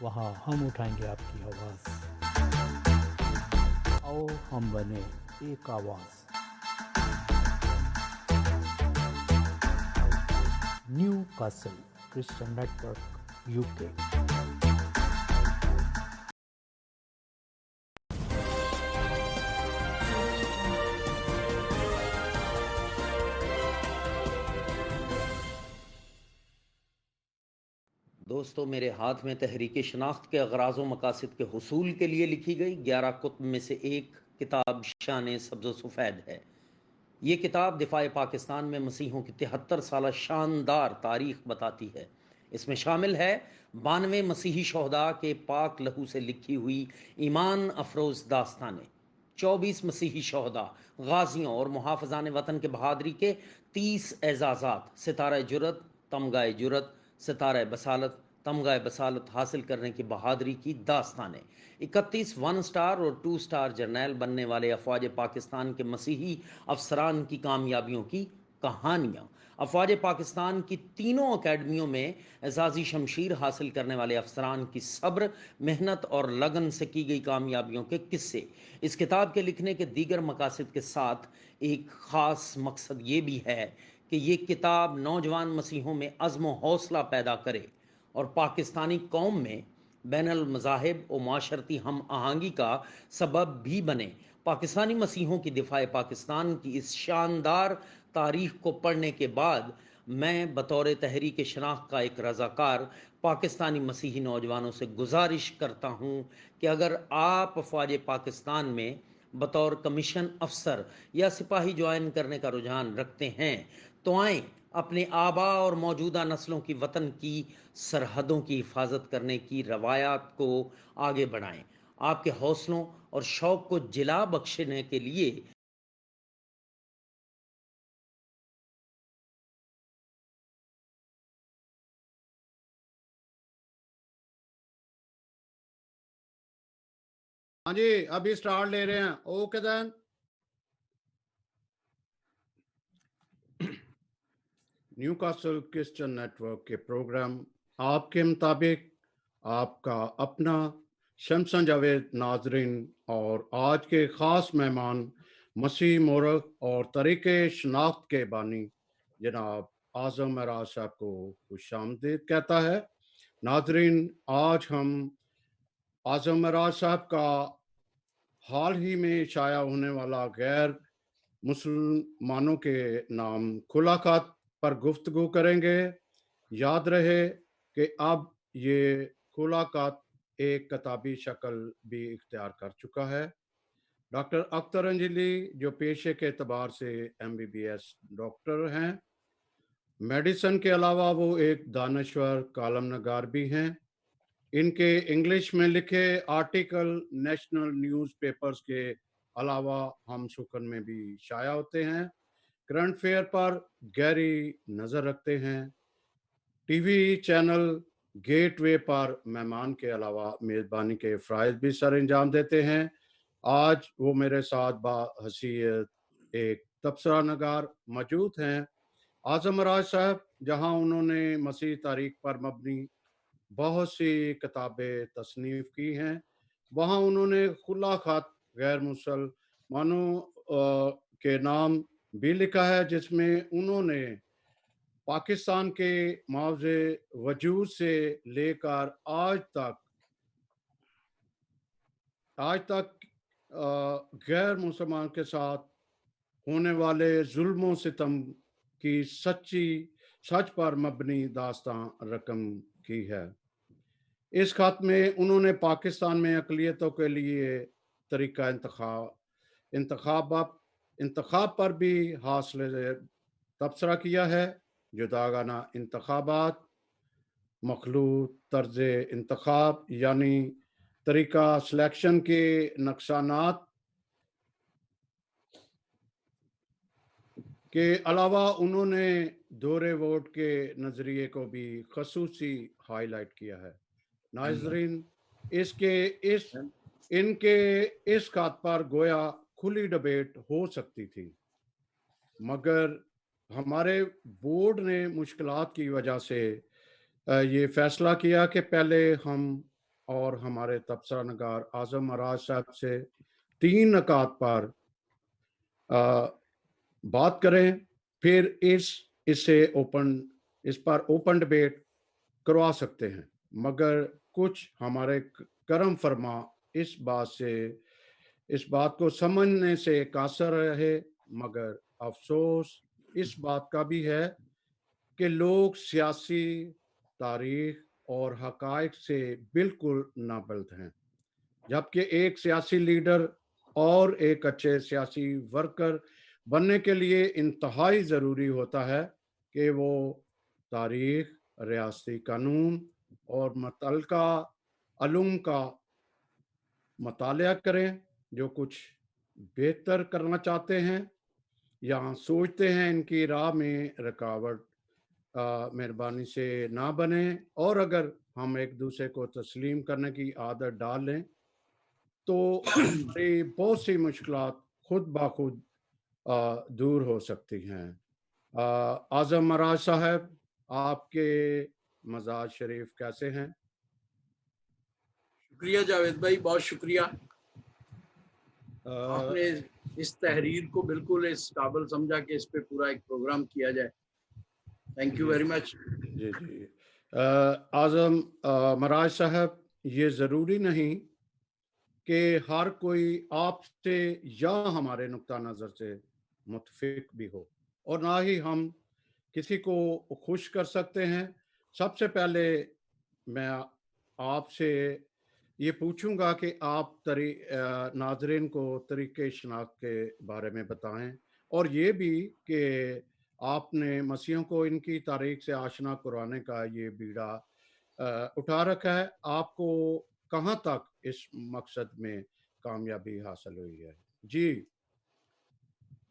वहाँ हम उठाएंगे आपकी आवाज़। आओ हम बने एक आवाज़। New castle Christian network UK. दोस्तों, मेरे हाथ में तहरीक शनाख्त के अगराज़ व मकासद के हुसूल के लिए लिखी गई 11 कुतुब में से एक किताब शान सब्ज़ सफ़ेद है। ये किताब दिफ़ा पाकिस्तान में मसीहों की 73 साल शानदार तारीख़ बताती है। इसमें शामिल है 92 मसीही शहदा के पाक लहू से लिखी हुई ईमान अफरोज़ दास्तानें, 24 मसीही शहदा, गाजियों और मुहाफ़िज़ान वतन के बहादरी के 30 एजाज़ात, सितारा जुरत, तमगाए जुरत, सितारा बसालत, तमगाए बसालत हासिल करने की बहादरी की दास्तानें, 31 वन स्टार और 2 स्टार जर्नैल बनने वाले अफवाज पाकिस्तान के मसीही अफसरान की कामयाबियों की कहानियाँ, अफवाज पाकिस्तान की तीनों अकेडमियों में एजाज़ी शमशीर हासिल करने वाले अफसरान की सब्र, मेहनत और लगन से की गई कामयाबियों के किस्से। इस किताब के लिखने के दीगर मकासद के साथ एक ख़ास मकसद ये भी है कि ये किताब नौजवान मसीहों में अज़्म व हौसला पैदा करे और पाकिस्तानी कौम में बैनुल मज़ाहिब और माशरती हम आहंगी का सबब भी बने। पाकिस्तानी मसीहों की दिफ़ा पाकिस्तान की इस शानदार तारीख़ को पढ़ने के बाद मैं बतौर तहरीक शनाख्त का एक रज़ाकार पाकिस्तानी मसीही नौजवानों से गुजारिश करता हूँ कि अगर आप फ़ौज पाकिस्तान में बतौर कमीशन अफसर या सिपाही ज्वाइन करने का रुझान रखते हैं तो आएँ, अपने आबा और मौजूदा नस्लों की वतन की सरहदों की हिफाजत करने की रवायात को आगे बढ़ाएं। आपके हौसलों और शौक को जिला बख्शने के लिए हाँ जी, अभी स्टार्ट ले रहे हैं। Okay then. Newcastle Christian Network के प्रोग्राम आपके मुताबिक आपका अपना शमसन जावेद नाजरीन और आज के ख़ास मेहमान मसीह मोरख और तरीके शनाख्त के बानी जनाब आज़म मराज साहब को खुशामदीद कहता है। नाजरीन, आज हम आज़म मराज साहब का हाल ही में शाया होने वाला गैर मुसलमानों के नाम खुला खत पर गुफ्तगू करेंगे। याद रहे कि अब ये खुला खत एक किताबी शक्ल भी इख्तियार कर चुका है। डॉक्टर अख्तर अंजली जो पेशे के एतबार से MBBS डॉक्टर हैं, मेडिसन के अलावा वो एक दानश्वर कालम नगार भी हैं। इनके इंग्लिश में लिखे आर्टिकल नेशनल न्यूज़पेपर्स के अलावा हम सुखन में भी शाया होते हैं। करंट फेयर पर गहरी नज़र रखते हैं। टीवी चैनल गेटवे पर मेहमान के अलावा मेज़बानी के फ़राइज़ भी सर अंजाम देते हैं। आज वो मेरे साथ बाहसीयत एक तबसरा नगार मौजूद हैं। आज़म मराज साहब, जहाँ उन्होंने मसीह तारीख पर मबनी बहुत सी किताबें तसनीफ़ की हैं, वहाँ उन्होंने खुला खत गैर मुसलमानों के नाम भी लिखा है, जिसमें उन्होंने पाकिस्तान के मुआवजे वजूद से लेकर आज तक गैर मुसलमान के साथ होने वाले जुल्म सितम की सच पर मबनी दास्तां रकम की है। इस खत में उन्होंने पाकिस्तान में अक़लियतों के लिए तरीका इंतखाब इंतखाब पर भी हासिल तबसरा किया है। जुदागाना इंतखाबात, मखलूत तर्ज इंतखाब यानी तरीका सिलेक्शन के नुकसानात के अलावा उन्होंने दोहरे वोट के नज़रिए को भी खसूसी हाईलाइट किया है। नाजरीन, इसके इस इनके इस खत पर गोया खुली डिबेट हो सकती थी, मगर हमारे बोर्ड ने मुश्किलात की वजह से ये फैसला किया कि पहले हम और हमारे तबसरा नगार आज़म मराज साहब से 3 नकात पर बात करें, फिर इस पर ओपन डिबेट करवा सकते हैं। मगर कुछ हमारे करम फरमा इस बात को समझने से कासर रहे, मगर अफसोस इस बात का भी है कि लोग सियासी तारीख और हकायक से बिल्कुल नाबल्द हैं। जबकि एक सियासी लीडर और एक अच्छे सियासी वर्कर बनने के लिए इंतहाई ज़रूरी होता है कि वो तारीख, रियासती कानून और मुतल्लिका अलूम का मतालिया करें। जो कुछ बेहतर करना चाहते हैं या सोचते हैं, इनकी राह में रुकावट मेहरबानी से ना बने। और अगर हम एक दूसरे को तस्लीम करने की आदत डाल लें तो हमारी बहुत सी मुश्किलात खुद ब खुद दूर हो सकती हैं। आज़म मराज साहब, आपके मज़ाज शरीफ कैसे हैं? शुक्रिया जावेद भाई, बहुत शुक्रिया। अ, आपने इस तहरीर को बिल्कुल इस काबिल समझा कि इस पे पूरा एक प्रोग्राम किया जाए। Thank you very much. जी जी। आज़म मराज साहब, ये ज़रूरी नहीं कि हर कोई आपसे या हमारे नुक्ता नज़र से मुतफिक भी हो, और ना ही हम किसी को खुश कर सकते हैं। सबसे पहले मैं आपसे ये पूछूंगा कि आप नाजरीन को तरीके शनाख्त के बारे में बताएं, और ये भी कि आपने मसीहों को इनकी तारीख से आशना करवाने का ये बीड़ा उठा रखा है। आपको कहाँ तक इस मकसद में कामयाबी हासिल हुई है? जी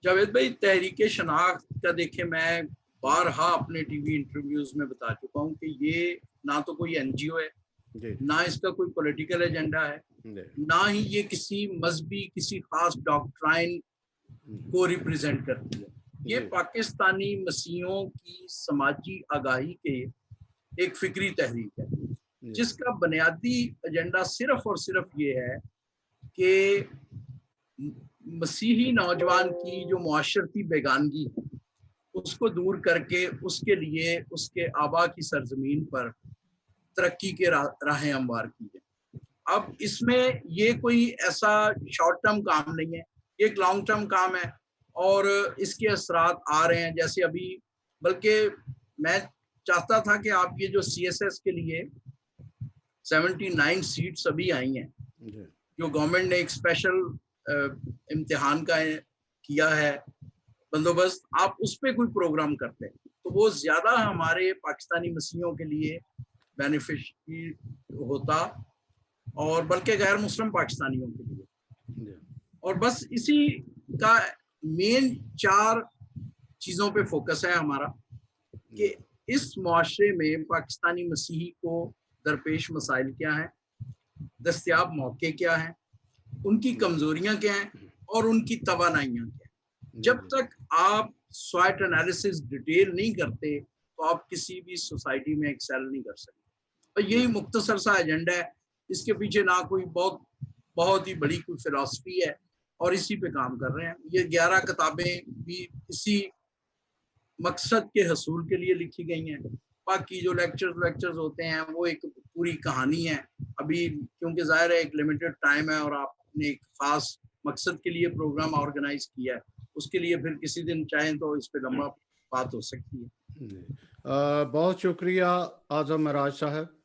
जावेद भाई, तहरीक शनाख्त का देखें, मैं बारहा अपने टीवी इंटरव्यूज में बता चुका हूँ कि ये ना तो कोई एनजीओ है, जी ना इसका कोई पॉलिटिकल एजेंडा है, जी ना ही ये किसी मजहबी किसी खास डॉक्ट्राइन को रिप्रेजेंट करती है। ये जी पाकिस्तानी मसीहों की समाजी आगाही के एक फिक्री तहरीक है, जी जिसका बुनियादी एजेंडा सिर्फ और सिर्फ ये है कि मसीही नौजवान की जो मुआशरती बेगानगी है उसको दूर करके उसके लिए उसके आबा की सरजमीन पर तरक्की के राहें हमवार की है। अब इसमें ये कोई ऐसा शॉर्ट टर्म काम नहीं है, ये एक लॉन्ग टर्म काम है और इसके असरात आ रहे हैं। जैसे अभी, बल्कि मैं चाहता था कि आप ये जो CSS के लिए 79 सीट्स अभी आई हैं, जी जो गवर्नमेंट ने एक स्पेशल इम्तिहान का किया है बंदोबस्त, आप उस पर कोई प्रोग्राम करते हैं तो वो ज्यादा हमारे पाकिस्तानी मसीहों के लिए बेनिफिशियल होता, और बल्कि गैर मुस्लिम पाकिस्तानियों के लिए। जी और बस इसी का मेन 4 चीजों पे फोकस है हमारा कि इस मुआशरे में पाकिस्तानी मसीही को दरपेश मसाइल क्या हैं, दस्तयाब मौके क्या हैं, उनकी कमजोरियां क्या हैं और उनकी तवानाइयां क्या हैं। जब तक आप स्वॉट एनालिसिस डिटेल नहीं करते तो आप किसी भी सोसाइटी में एक्सेल नहीं कर सकते। और यही मुख्तसर सा एजेंडा है, इसके पीछे ना कोई बहुत ही बड़ी कोई फिलॉसफी है, और इसी पे काम कर रहे हैं। ये 11 किताबें भी इसी मकसद के हसूल के लिए लिखी गई हैं। बाकी जो लेक्चर्स होते हैं वो एक पूरी कहानी है। अभी क्योंकि जाहिर है एक लिमिटेड टाइम है और आपने एक खास मकसद के लिए प्रोग्राम ऑर्गेनाइज किया है, उसके लिए फिर किसी दिन चाहें तो इस पे लंबा बात हो सकती है। बहुत शुक्रिया आज़म मराज साहब।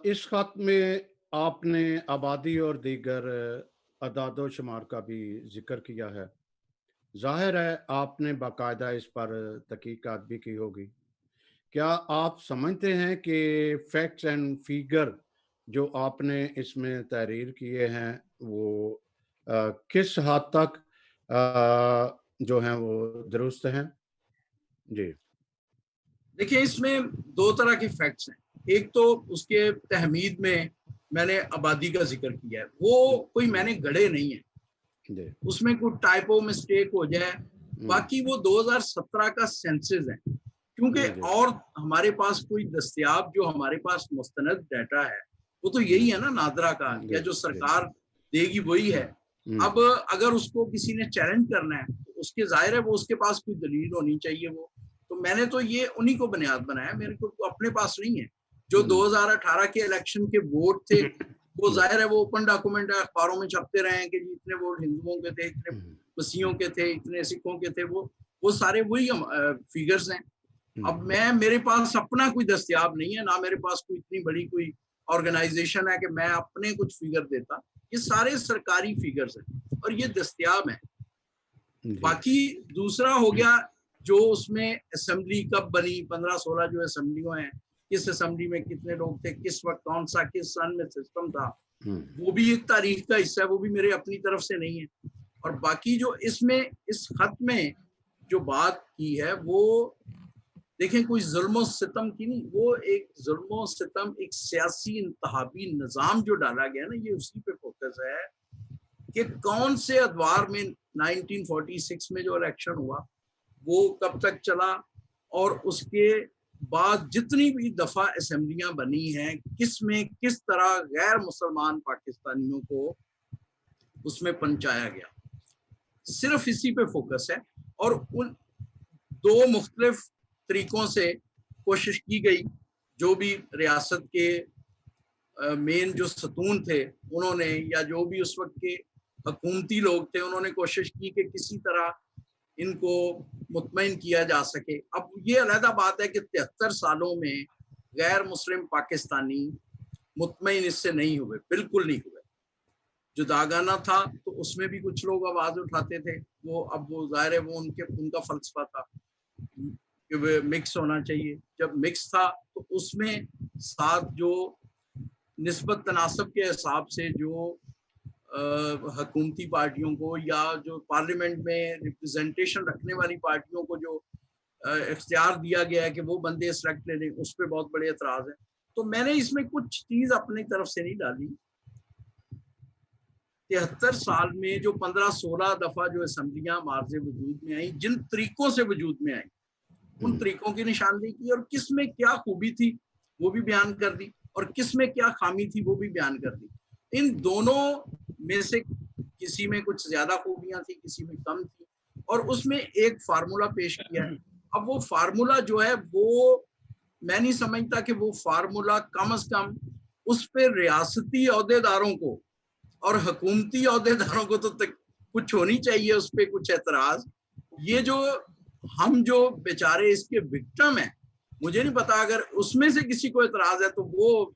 इस खत में आपने आबादी और दीगर अदादो शुमार का भी जिक्र किया है। जाहिर है आपने बाकायदा इस पर तहकीकात भी की होगी। क्या आप समझते हैं कि फैक्ट्स एंड फिगर जो आपने इसमें तहरीर किए हैं वो किस हद तक जो हैं वो दुरुस्त हैं? जी देखिए, इसमें 2 तरह के फैक्ट्स हैं। एक तो उसके तहमीद में मैंने आबादी का जिक्र किया है, वो कोई मैंने गढ़े नहीं है, जी उसमें कोई टाइपो मिस्टेक हो जाए। बाकी वो 2017 का सेंसस है, क्योंकि जी जी और हमारे पास कोई दस्तयाब जो हमारे पास मुस्तनद डाटा है वो तो यही है ना नादरा का, या जो सरकार देगी वही है। अब अगर उसको किसी ने चैलेंज करना है तो उसके जाहिर है वो उसके पास कोई दलील होनी चाहिए। वो तो मैंने तो ये उन्हीं को बुनियाद बनाया, मेरे को तो अपने पास नहीं है। जो 2018 के इलेक्शन के वोट थे वो जाहिर है वो ओपन डॉक्यूमेंट है, अखबारों में छपते रहे हैं कि इतने वोट हिंदुओं के थे, इतने मसीहों के थे, इतने सिखों के थे, वो सारे वही फिगर्स हैं। अब मेरे पास अपना कोई दस्तयाब नहीं है, ना मेरे पास कोई इतनी बड़ी कोई ऑर्गेनाइजेशन है कि मैं अपने कुछ फिगर देता। ये सारे सरकारी फिगर्स हैं और ये दस्तयाब हैं। बाकी दूसरा हो गया जो उसमें असेंबली कब बनी, 15-16 जो असेंबलियों हैं, किस असेंबली में कितने लोग थे, किस वक्त कौन सा किस सन में सिस्टम था, वो भी एक तारीख का हिस्सा है, वो भी मेरे अपनी तरफ से नहीं है। और बाकी जो इसमें इस खत में जो बात की है वो देखें कोई जुल्म सितम की नहीं, वो एक जुल्म सितम एक सियासी इंतहाबी निजाम जो डाला गया ना, ये उसी पे फोकस है कि कौन से अदवार में 1946 में जो इलेक्शन हुआ वो कब तक चला, और उसके बाद जितनी भी दफा असेंबलियां बनी हैं किस में किस तरह गैर मुसलमान पाकिस्तानियों को उसमें पहुंचाया गया, सिर्फ इसी पे फोकस है। और उन दो मुख्तलिफ तरीकों से कोशिश की गई, जो भी रियासत के मेन जो सतून थे उन्होंने, या जो भी उस वक्त के हुकूमती लोग थे, उन्होंने कोशिश की कि किसी तरह इनको मुतमईन किया जा सके। अब ये अलहदा बात है कि 73 सालों में गैर मुस्लिम पाकिस्तानी मुतमईन इससे नहीं हुए, बिल्कुल नहीं हुए। जुदागाना था तो उसमें भी कुछ लोग आवाज उठाते थे, वो अब वो जाहिर है वो उनका फलसफा था कि वे मिक्स होना चाहिए। जब मिक्स था तो उसमें साथ जो निस्बत तनासब के हिसाब से जो हुकूमती पार्टियों को या जो पार्लियामेंट में रिप्रेजेंटेशन रखने वाली पार्टियों को जो इख्तियार दिया गया है कि वो बंदे सेलेक्ट ले लें, उस पर बहुत बड़े एतराज है। तो मैंने इसमें कुछ चीज अपनी तरफ से नहीं डाली। 73 साल में जो 15-16 दफा जो असेंबलियां मार्जे वजूद में आई, जिन तरीकों से वजूद में आई, उन तरीकों की निशानदेही की, और किस में क्या खूबी थी वो भी बयान कर दी, और किस में क्या खामी थी वो भी बयान कर दी। इन दोनों में से किसी में कुछ ज्यादा खूबियां थी, किसी में कम थी, और उसमें एक फार्मूला पेश किया है। अब वो फार्मूला जो है वो मैं नहीं समझता कि वो फार्मूला कम अज कम उस पर रियासती अहदेदारों को और हुकूमती अहदेदारों को तो कुछ होनी चाहिए उस पर कुछ एतराज। ये जो हम जो बेचारे इसके विक्टिम हैं, मुझे नहीं पता अगर उसमें से किसी को एतराज है तो वो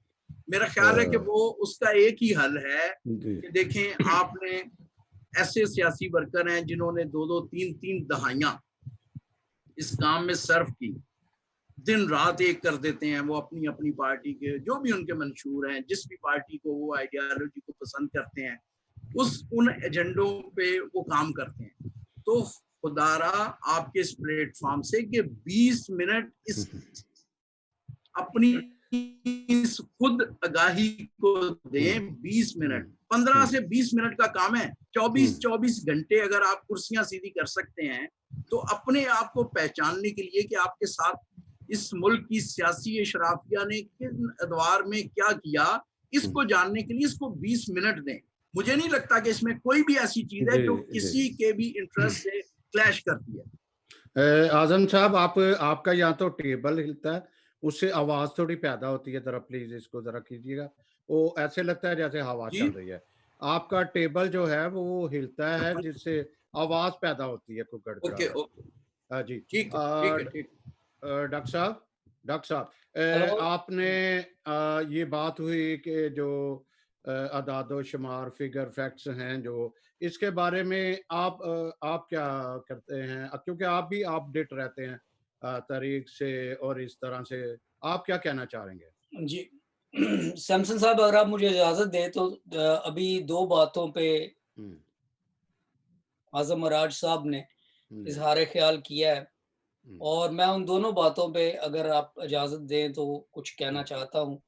मेरा ख्याल है कि वो उसका एक ही हल है कि देखें आपने ऐसे सियासी वर्कर हैं जिन्होंने 2-2, 3-3 दहाइयां इस काम में सर्व की, दिन रात एक कर देते हैं। वो अपनी अपनी पार्टी के जो भी उनके मंशूर हैं, जिस भी पार्टी को वो आइडियालॉजी को पसंद करते हैं, उन एजेंडों पे वो काम करते हैं। तो खुदारा आपके इस प्लेटफॉर्म से कि 20 मिनट इस अपनी इस खुद आगाही को दें। 20 मिनट 15 से 20 मिनट का काम है। 24 घंटे अगर आप कुर्सियां सीधी कर सकते हैं तो अपने आप को पहचानने के लिए कि आपके साथ इस मुल्क की सियासी अशराफिया ने किन अदवार में क्या किया, इसको जानने के लिए इसको 20 मिनट दें। मुझे नहीं लगता कि इसमें कोई भी ऐसी चीज है जो किसी के भी इंटरेस्ट से क्लैश करती है। आजम साहब, आपका यहाँ तो टेबल हिलता है, उससे आवाज थोड़ी पैदा होती है, जरा प्लीज इसको जरा कीजिएगा। वो ऐसे लगता है जैसे हवा चल रही है। आपका टेबल जो है वो हिलता है जिससे आवाज पैदा होती है, कोई गड़गड़ा। जी ठीक है। डॉक्टर साहब, आपने ये बात हुई कि जो अदाद शुमार फिगर फैक्ट्स हैं, जो इसके बारे में आप क्या करते हैं, क्योंकि आप भी अपडेट रहते हैं तारीख से और इस तरह से, आप क्या कहना चाहेंगे? जी सैमसन साहब, अगर आप मुझे इजाजत दें तो अभी 2 बातों पे आजम अराज साहब ने इजहार ख्याल किया है, और मैं उन दोनों बातों पे अगर आप इजाजत दें तो कुछ कहना चाहता हूँ।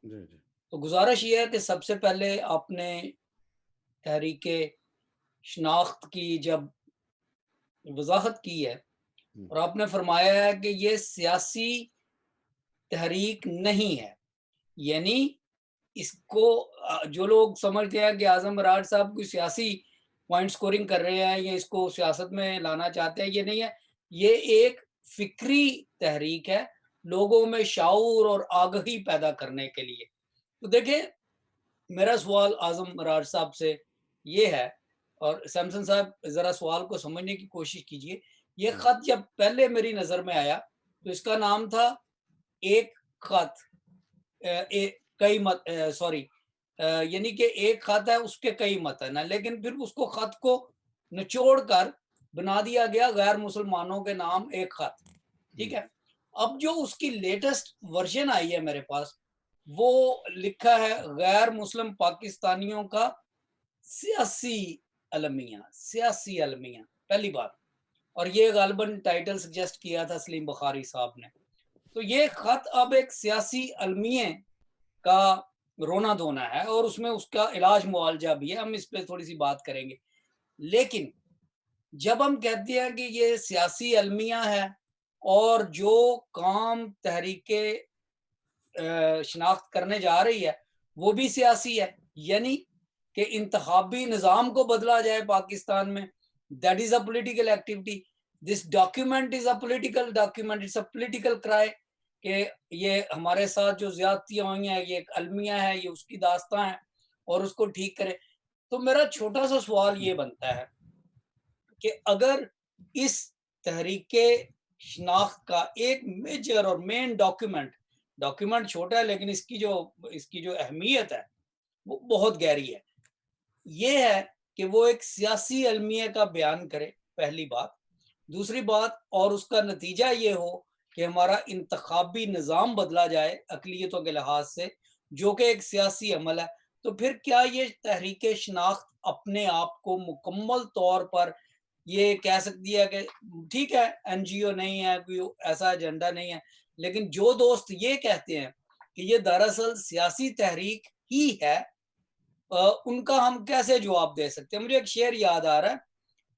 तो गुजारिश ये है कि सबसे पहले आपने तहरीके शनाख्त की जब वजाहत की है और आपने फरमाया है कि ये सियासी तहरीक नहीं है, यानी इसको जो लोग समझते हैं कि आजम मरार साहब कोई सियासी पॉइंट स्कोरिंग कर रहे हैं या इसको सियासत में लाना चाहते हैं, ये नहीं है। ये एक फिक्री तहरीक है, लोगों में शाऊर और आगही पैदा करने के लिए। तो देखिए, मेरा सवाल आजम मरार साहब से ये है, और सैमसन साहब जरा सवाल को समझने की कोशिश कीजिए। ये खत जब पहले मेरी नजर में आया तो इसका नाम था एक खत, कई मत, सॉरी, यानी कि एक खत है, उसके कई मतन है, लेकिन फिर उसको खत को निचोड़ कर बना दिया गया गैर मुसलमानों के नाम एक खत। ठीक है। अब जो उसकी लेटेस्ट वर्जन आई है मेरे पास, वो लिखा है गैर मुस्लिम पाकिस्तानियों का सियासी अलमिया, पहली बार। और ये गालिबन टाइटल सजेस्ट किया था सलीम बुखारी साहब ने। तो ये खत अब एक सियासी अलमिये का रोना धोना है और उसमें उसका इलाज मुआवजा भी है, हम इस पे थोड़ी सी बात करेंगे। लेकिन जब हम कहते हैं कि ये सियासी अलमिया है और जो काम तहरीके शनाख्त करने जा रही है वो भी सियासी है, यानी कि इंतखाबी निज़ाम को बदला जाए पाकिस्तान में, that is a political activity. This document is a political document, it's a political cry कि ये हमारे साथ जो ज्यादतियां हुई हैं, ये एक अलमिया है, ये उसकी दास्तां है और उसको ठीक करे। तो मेरा छोटा सा सवाल ये बनता है कि अगर इस तहरीके शनाख्त का एक मेजर और मेन डॉक्यूमेंट छोटा है लेकिन इसकी जो अहमियत है वो बहुत गहरी है, ये है कि वो एक सियासी अलमिया का बयान करे, पहली बात। दूसरी बात, और उसका नतीजा ये हो कि हमारा इंतखाबी निज़ाम बदला जाए अक़लियतों के लिहाज से, जो कि एक सियासी अमल है। तो फिर क्या ये तहरीके शनाख्त अपने आप को मुकम्मल तौर पर ये कह सकती है कि ठीक है, एनजीओ नहीं है, कोई ऐसा एजेंडा नहीं है, लेकिन जो दोस्त ये कहते हैं कि ये दरअसल सियासी तहरीक ही है, उनका हम कैसे जवाब दे सकते हैं? मुझे एक शेर याद आ रहा है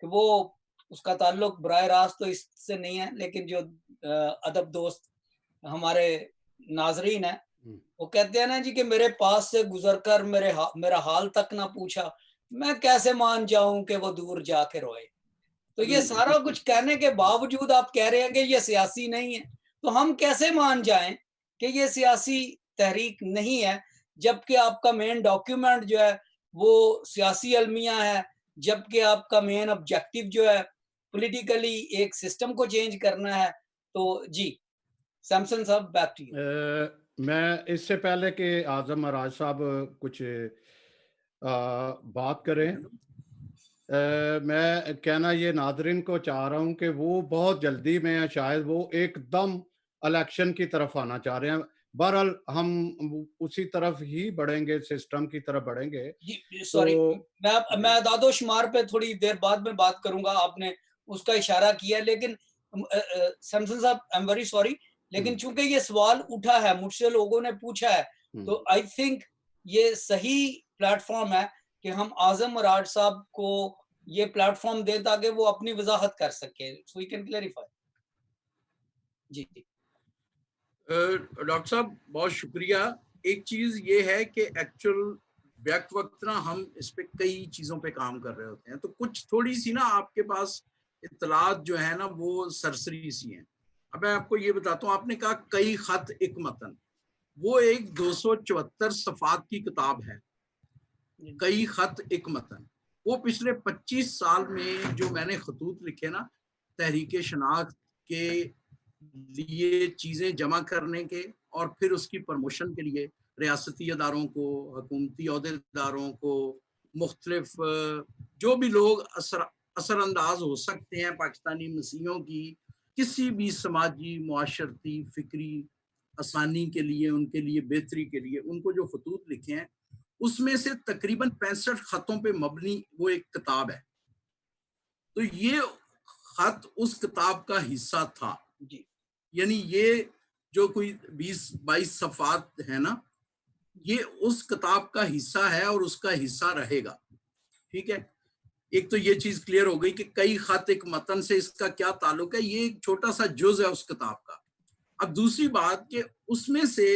कि वो उसका ताल्लुक बराह रास्त तो इससे नहीं है, लेकिन जो अदब दोस्त हमारे नाजरीन है, वो कहते हैं ना जी कि मेरे पास से गुजरकर मेरा हाल तक ना पूछा, मैं कैसे मान जाऊं कि वो दूर जाके रोए। तो ये सारा कुछ कहने के बावजूद आप कह रहे हैं कि ये सियासी नहीं है, तो हम कैसे मान जाएं कि ये सियासी तहरीक नहीं है, जबकि आपका मेन डॉक्यूमेंट जो है वो सियासी अलमिया है, जबकि आपका मेन ऑब्जेक्टिव जो है पॉलिटिकली एक सिस्टम को चेंज करना है। तो जी सैमसन साहब, बैक टू यू। मैं इससे पहले कि आजम मराज साहब कुछ बात करें, मैं कहना ये नाजरीन को चाह रहा हूं कि वो बहुत जल्दी में शायद वो एकदम इलेक्शन की तरफ आना चाह रहे हैं। बहरहाल हम उसी तरफ ही बढ़ेंगे, सिस्टम की तरफ बढ़ेंगे। सॉरी, तो मैं दादो शुमार पे थोड़ी देर बाद में बात करूंगा, आपने उसका इशारा किया, लेकिन सैमसन साहब आई एम वेरी सॉरी, लेकिन चूंकि ये सवाल उठा है, मुझसे लोगों ने पूछा है, तो आई थिंक ये सही प्लेटफॉर्म है कि हम आजम मरार साहब को ये प्लेटफॉर्म दें ताकि वो अपनी वजाहत कर सके, सो वी कैन क्लैरिफाई। जी डॉक्टर साहब बहुत शुक्रिया। एक चीज ये है कि एक्चुअल वक्त ना हम इस पे कई चीजों पे काम कर रहे होते हैं, तो कुछ थोड़ी सी ना आपके पास इत्तलात जो है ना वो सरसरी सी हैं। अब मैं आपको ये बताता हूँ, आपने कहा कई खत एक मतन, वो एक 274 सफ़ात की किताब है, कई खत एक मतन। वो पिछले 25 साल में जो मैंने खतूत लिखे ना तहरीके शनाख्त के लिए, चीज़ें जमा करने के और फिर उसकी प्रमोशन के लिए रियासती अदारों को, हुकूमती अहदेदारों को, मुख्तलिफ जो भी लोग असरअंदाज हो सकते हैं पाकिस्तानी मसीहों की किसी भी समाजी, मुआशरती, फिक्री आसानी के लिए, उनके लिए बेहतरी के लिए, उनको जो खतूत लिखे हैं उसमें से तकरीबन 65 खतों पे मबनी वो एक किताब है। तो ये खत उस किताब का हिस्सा था जी, यानी ये जो कोई 20-22 सफ़ात है ना, ये उस किताब का हिस्सा है और उसका हिस्सा रहेगा। ठीक है, एक तो ये चीज क्लियर हो गई कि कई खत एक मतन से इसका क्या ताल्लुक है, ये एक छोटा सा जुज है उस किताब का। अब दूसरी बात कि उसमें से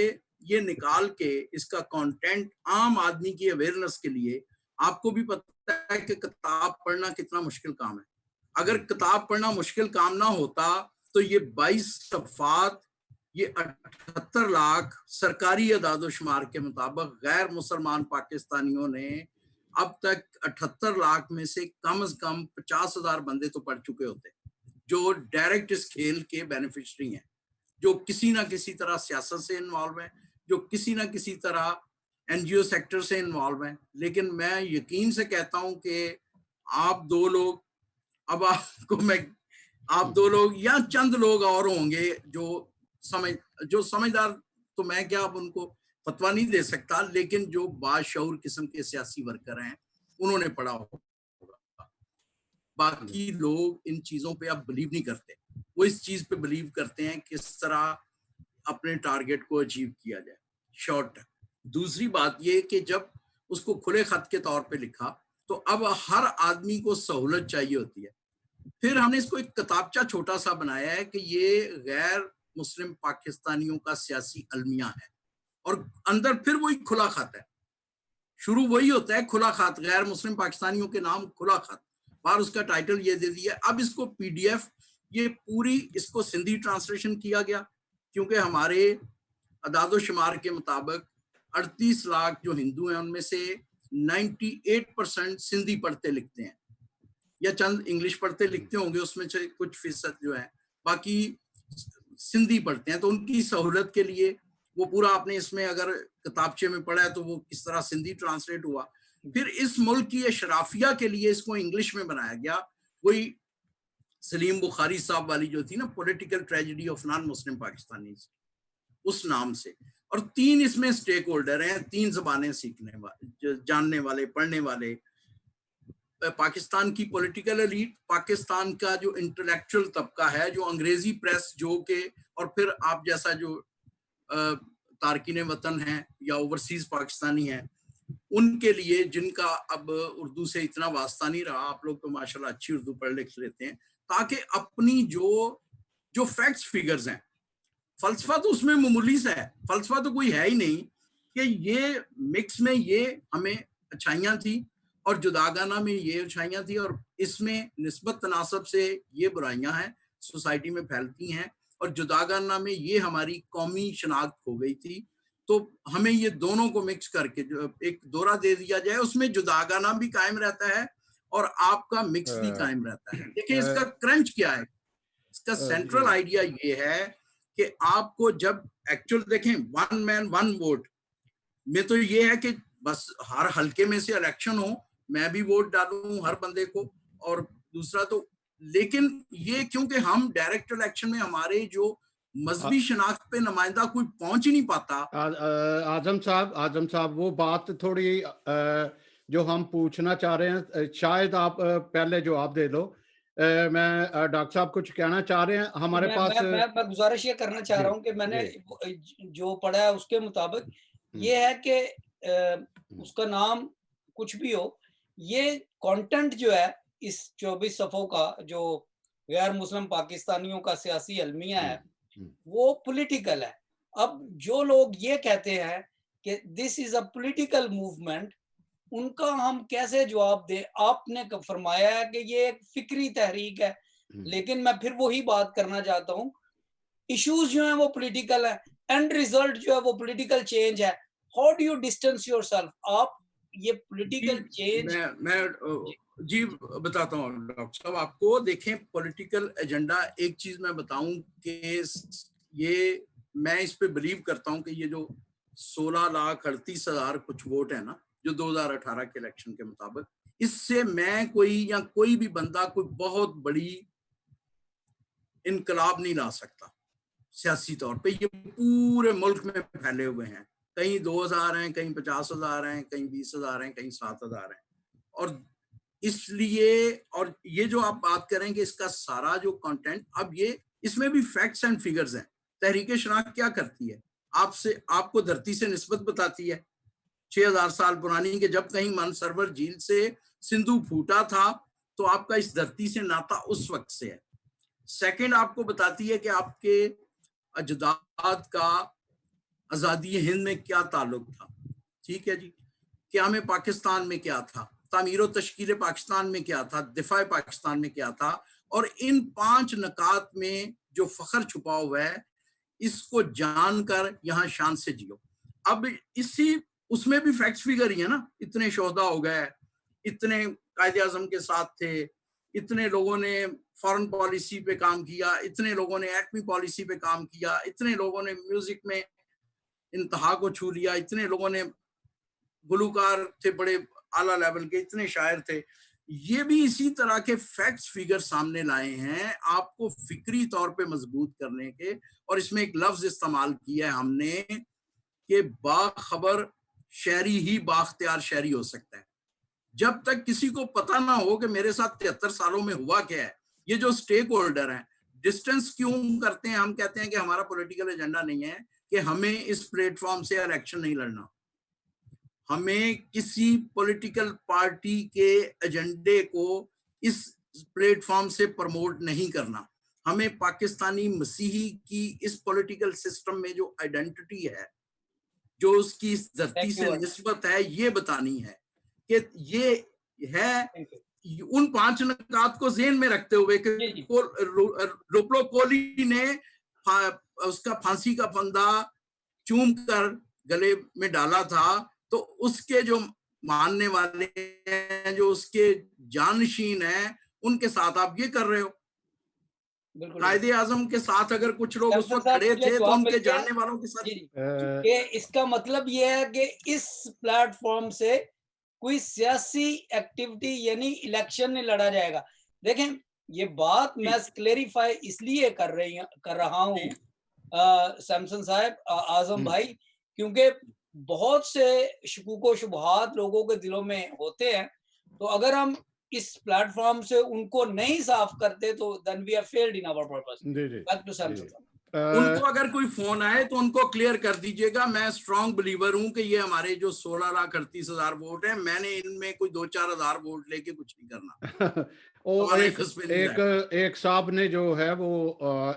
ये निकाल के इसका कंटेंट आम आदमी की अवेयरनेस के लिए, आपको भी पता है कि किताब पढ़ना कितना मुश्किल काम है। अगर किताब पढ़ना मुश्किल काम ना होता तो ये 22 सफ़ात, ये 78 लाख सरकारी अदाद-ओ-शुमार के मुताबिक गैर मुसलमान पाकिस्तानियों ने अब तक 78 लाख में से कम 50,000 बंदे तो पढ़ चुके होते, जो डायरेक्ट इस खेल के बेनिफिशरी हैं, जो किसी ना किसी तरह सियासत से इन्वॉल्व हैं, जो किसी ना किसी तरह एनजीओ सेक्टर से इन्वॉल्व हैं। लेकिन मैं यकीन से कहता हूं कि आप दो लोग, अब आपको मैं, आप दो लोग या चंद लोग और होंगे जो समझदार, तो मैं क्या अब उनको फतवा नहीं दे सकता, लेकिन जो बाशऊर किस्म के सियासी वर्कर हैं उन्होंने पढ़ा होगा। बाकी लोग इन चीजों पे अब बिलीव नहीं करते, वो इस चीज पे बिलीव करते हैं किस तरह अपने टारगेट को अचीव किया जाए शॉर्ट। दूसरी बात ये कि जब उसको खुले खत के तौर पे लिखा तो अब हर आदमी को सहूलत चाहिए होती है। फिर हमने इसको एक किताबचा छोटा सा बनाया है कि ये गैर मुस्लिम पाकिस्तानियों का सियासी अलमिया है, और अंदर फिर वही खुला खत है, शुरू वही होता है खुला खत, गैर मुस्लिम पाकिस्तानियों के नाम खुला खत, बाहर उसका टाइटल ये दे दिया। अब इसको पीडीएफ, ये पूरी इसको सिंधी ट्रांसलेशन किया गया, क्योंकि हमारे अदाद-ओ-शुमार के मुताबिक 38 लाख जो हिंदू हैं उनमें से 98% सिंधी पढ़ते लिखते हैं, या चंद इंग्लिश पढ़ते लिखते होंगे, उसमें से कुछ फीसद जो है, बाकी सिंधी पढ़ते हैं। तो उनकी सहूलत के लिए वो पूरा आपने इसमें अगर किताबचे में पढ़ा है तो वो किस तरह सिंधी ट्रांसलेट हुआ। फिर इस मुल्क की अशराफिया के लिए इसको इंग्लिश में बनाया गया, वही सलीम बुखारी साहब वाली जो थी ना, political tragedy of non Muslim Pakistanis, उस नाम से। और 3 इसमें स्टेक होल्डर हैं, 3 जबानें सीखने वाले, जानने वाले, पढ़ने वाले, पाकिस्तान की पॉलिटिकल एलीट, पाकिस्तान का जो इंटेलेक्चुअल तबका है, जो अंग्रेजी प्रेस जो के, और फिर आप जैसा जो तारकीन वतन हैं या ओवरसीज पाकिस्तानी हैं, उनके लिए जिनका अब उर्दू से इतना वास्ता नहीं रहा, आप लोग तो माशाल्लाह अच्छी उर्दू पढ़ लिख लेते हैं, ताकि अपनी जो फैक्ट्स फिगर्स हैं, फलसफा तो उसमें मामूली सा है, फलसफा तो कोई है ही नहीं, कि ये मिक्स में ये हमें अच्छाइयाँ थी और जुदागाना में ये अच्छाइयाँ थी, और इसमें निस्बत तनासब से ये बुराइयां हैं सोसाइटी में फैलती हैं, और जुदागाना में ये हमारी कौमी शनाख्त हो गई थी। तो हमें ये दोनों को मिक्स करके जो एक दौरा दे दिया जाए, उसमें जुदागाना भी कायम रहता है और आपका मिक्स भी कायम रहता है। देखिए इसका क्रंच क्या है, इसका सेंट्रल आइडिया ये है कि आपको जब एक्चुअल देखें, 1 मैन 1 वोट में तो ये है कि बस हर हल्के में से इलेक्शन हो, मैं भी वोट डालूं हर बंदे को, और दूसरा तो, लेकिन ये क्योंकि हम डायरेक्ट इलेक्शन में हमारे जो मजहबी शनाख्त पे नुमाइंदा कोई पहुंच ही नहीं पाता। आजम साहब वो बात थोड़ी जो हम पूछना चाह रहे हैं, शायद आप पहले जवाब दे लो। मैं डॉक्टर साहब कुछ कहना चाह रहे हैं हमारे पास। मैं गुजारिश ये करना चाह रहा हूँ कि मैंने जो पढ़ा है उसके मुताबिक ये है कि उसका नाम कुछ भी हो, ये कंटेंट जो है इस 24 सफ़ों का, जो गैर मुस्लिम पाकिस्तानियों का सियासी अलमिया है, वो पॉलिटिकल है। अब जो लोग ये कहते हैं कि this is a political movement, उनका हम कैसे जवाब दें? आपने फरमाया है कि ये एक फिक्री तहरीक है, लेकिन मैं फिर वही बात करना चाहता हूँ, इश्यूज जो हैं वो पॉलिटिकल है, एंड रिजल्ट जो है वो पॉलिटिकल चेंज है। How do you distance yourself? आप ये पॉलिटिकल चेंज, मैं जी बताता हूँ डॉक्टर साहब आपको। देखें पॉलिटिकल एजेंडा, एक चीज मैं बताऊं कि ये मैं इस पे बिलीव करता हूं कि ये जो 16,38,000 कुछ वोट है ना, जो 2018 के इलेक्शन के मुताबिक, इससे मैं कोई भी बंदा कोई बहुत बड़ी इनकलाब नहीं ला सकता सियासी तौर पे। ये पूरे मुल्क में फैले हुए हैं, कहीं 2,000 हैं, कहीं 50,000 हैं, कहीं 20,000 हैं, कहीं 7,000 हैं। और इसलिए, और ये जो आप बात करें कि इसका सारा जो कंटेंट, अब ये इसमें भी फैक्ट्स एंड फिगर्स हैं। तहरीक शनाख्त क्या करती है? आपको धरती से निस्बत बताती है 6,000 साल पुरानी, कि जब कहीं मानसरोवर झील से सिंधु फूटा था तो आपका इस धरती से नाता उस वक्त से है। सेकंड, आपको बताती है कि आपके अजदाद का आज़ादी हिंद में क्या ताल्लुक था, ठीक है जी, क़याम पाकिस्तान में क्या था, तामीर और तश्कील पाकिस्तान में क्या था, दिफा पाकिस्तान में क्या था, और इन 5 नकात में जो फ़ख्र छुपा हुआ है, इसको जानकर यहाँ शान से जियो। अब इसी उसमें भी फैक्ट्स फिगर ही है ना, इतने शोहदा हो गए, इतने कायदे आज़म के साथ थे, इतने लोगों ने फॉरेन पॉलिसी पे काम किया, इतने लोगों ने एटमी पॉलिसी पे काम किया, इतने लोगों ने म्यूजिक में इंतहा को छू लिया, इतने लोगों ने गुलूकार थे बड़े आला लेवल के, इतने शायर थे। ये भी इसी तरह के फैक्ट्स फिगर सामने लाए हैं आपको फिक्री तौर पे मजबूत करने के। और इसमें एक लफ्ज इस्तेमाल किया है हमने कि बाखबर शहरी ही बाख्तियार शहरी हो सकता है। जब तक किसी को पता ना हो कि मेरे साथ 73 सालों में हुआ क्या है, ये जो स्टेक होल्डर हैं डिस्टेंस क्यों करते हैं, हम कहते हैं कि हमारा पॉलिटिकल एजेंडा नहीं है कि हमें इस प्लेटफॉर्म से इलेक्शन नहीं लड़ना, हमें किसी पॉलिटिकल पार्टी के एजेंडे को इस प्लेटफॉर्म से प्रमोट नहीं करना, हमें पाकिस्तानी मसीही की इस पॉलिटिकल सिस्टम में जो आइडेंटिटी है, जो उसकी इस धरती से निस्बत है, ये बतानी है कि ये है। उन 5 नकात को ज़हन में रखते हुए कि रुपलो कोहली ने उसका फांसी का फंदा चूम कर गले में डाला था, तो उसके जो मानने वाले हैं, जो उसके जानशीन हैं, उनके साथ आप ये कर रहे हो। कायदे आज़म के साथ अगर कुछ लोग उस वक्त खड़े थे तो उनके जानने वालों के साथ इसका मतलब ये है कि इस प्लेटफॉर्म से कोई सियासी एक्टिविटी यानी इलेक्शन नहीं लड़ा जाएगा। देखें, ये बात मैं क्लेरिफाई इसलिए कर रहा हूँ सैमसन साहब, आजम भाई, क्योंकि बहुत से शुकूक शुबहात लोगों के दिलों में होते हैं, तो अगर हम इस प्लेटफॉर्म से उनको नहीं साफ करते तो then we have failed in our purpose. Back to Samson साहब। उनको अगर कोई फोन आए तो उनको क्लियर कर दीजिएगा, मैं स्ट्रांग बिलीवर हूं कि ये हमारे जो 16,38,000 वोट हैं, मैंने इनमें कोई 2-4 हज़ार वोट लेके कुछ नहीं करना। और एक साहब ने जो है वो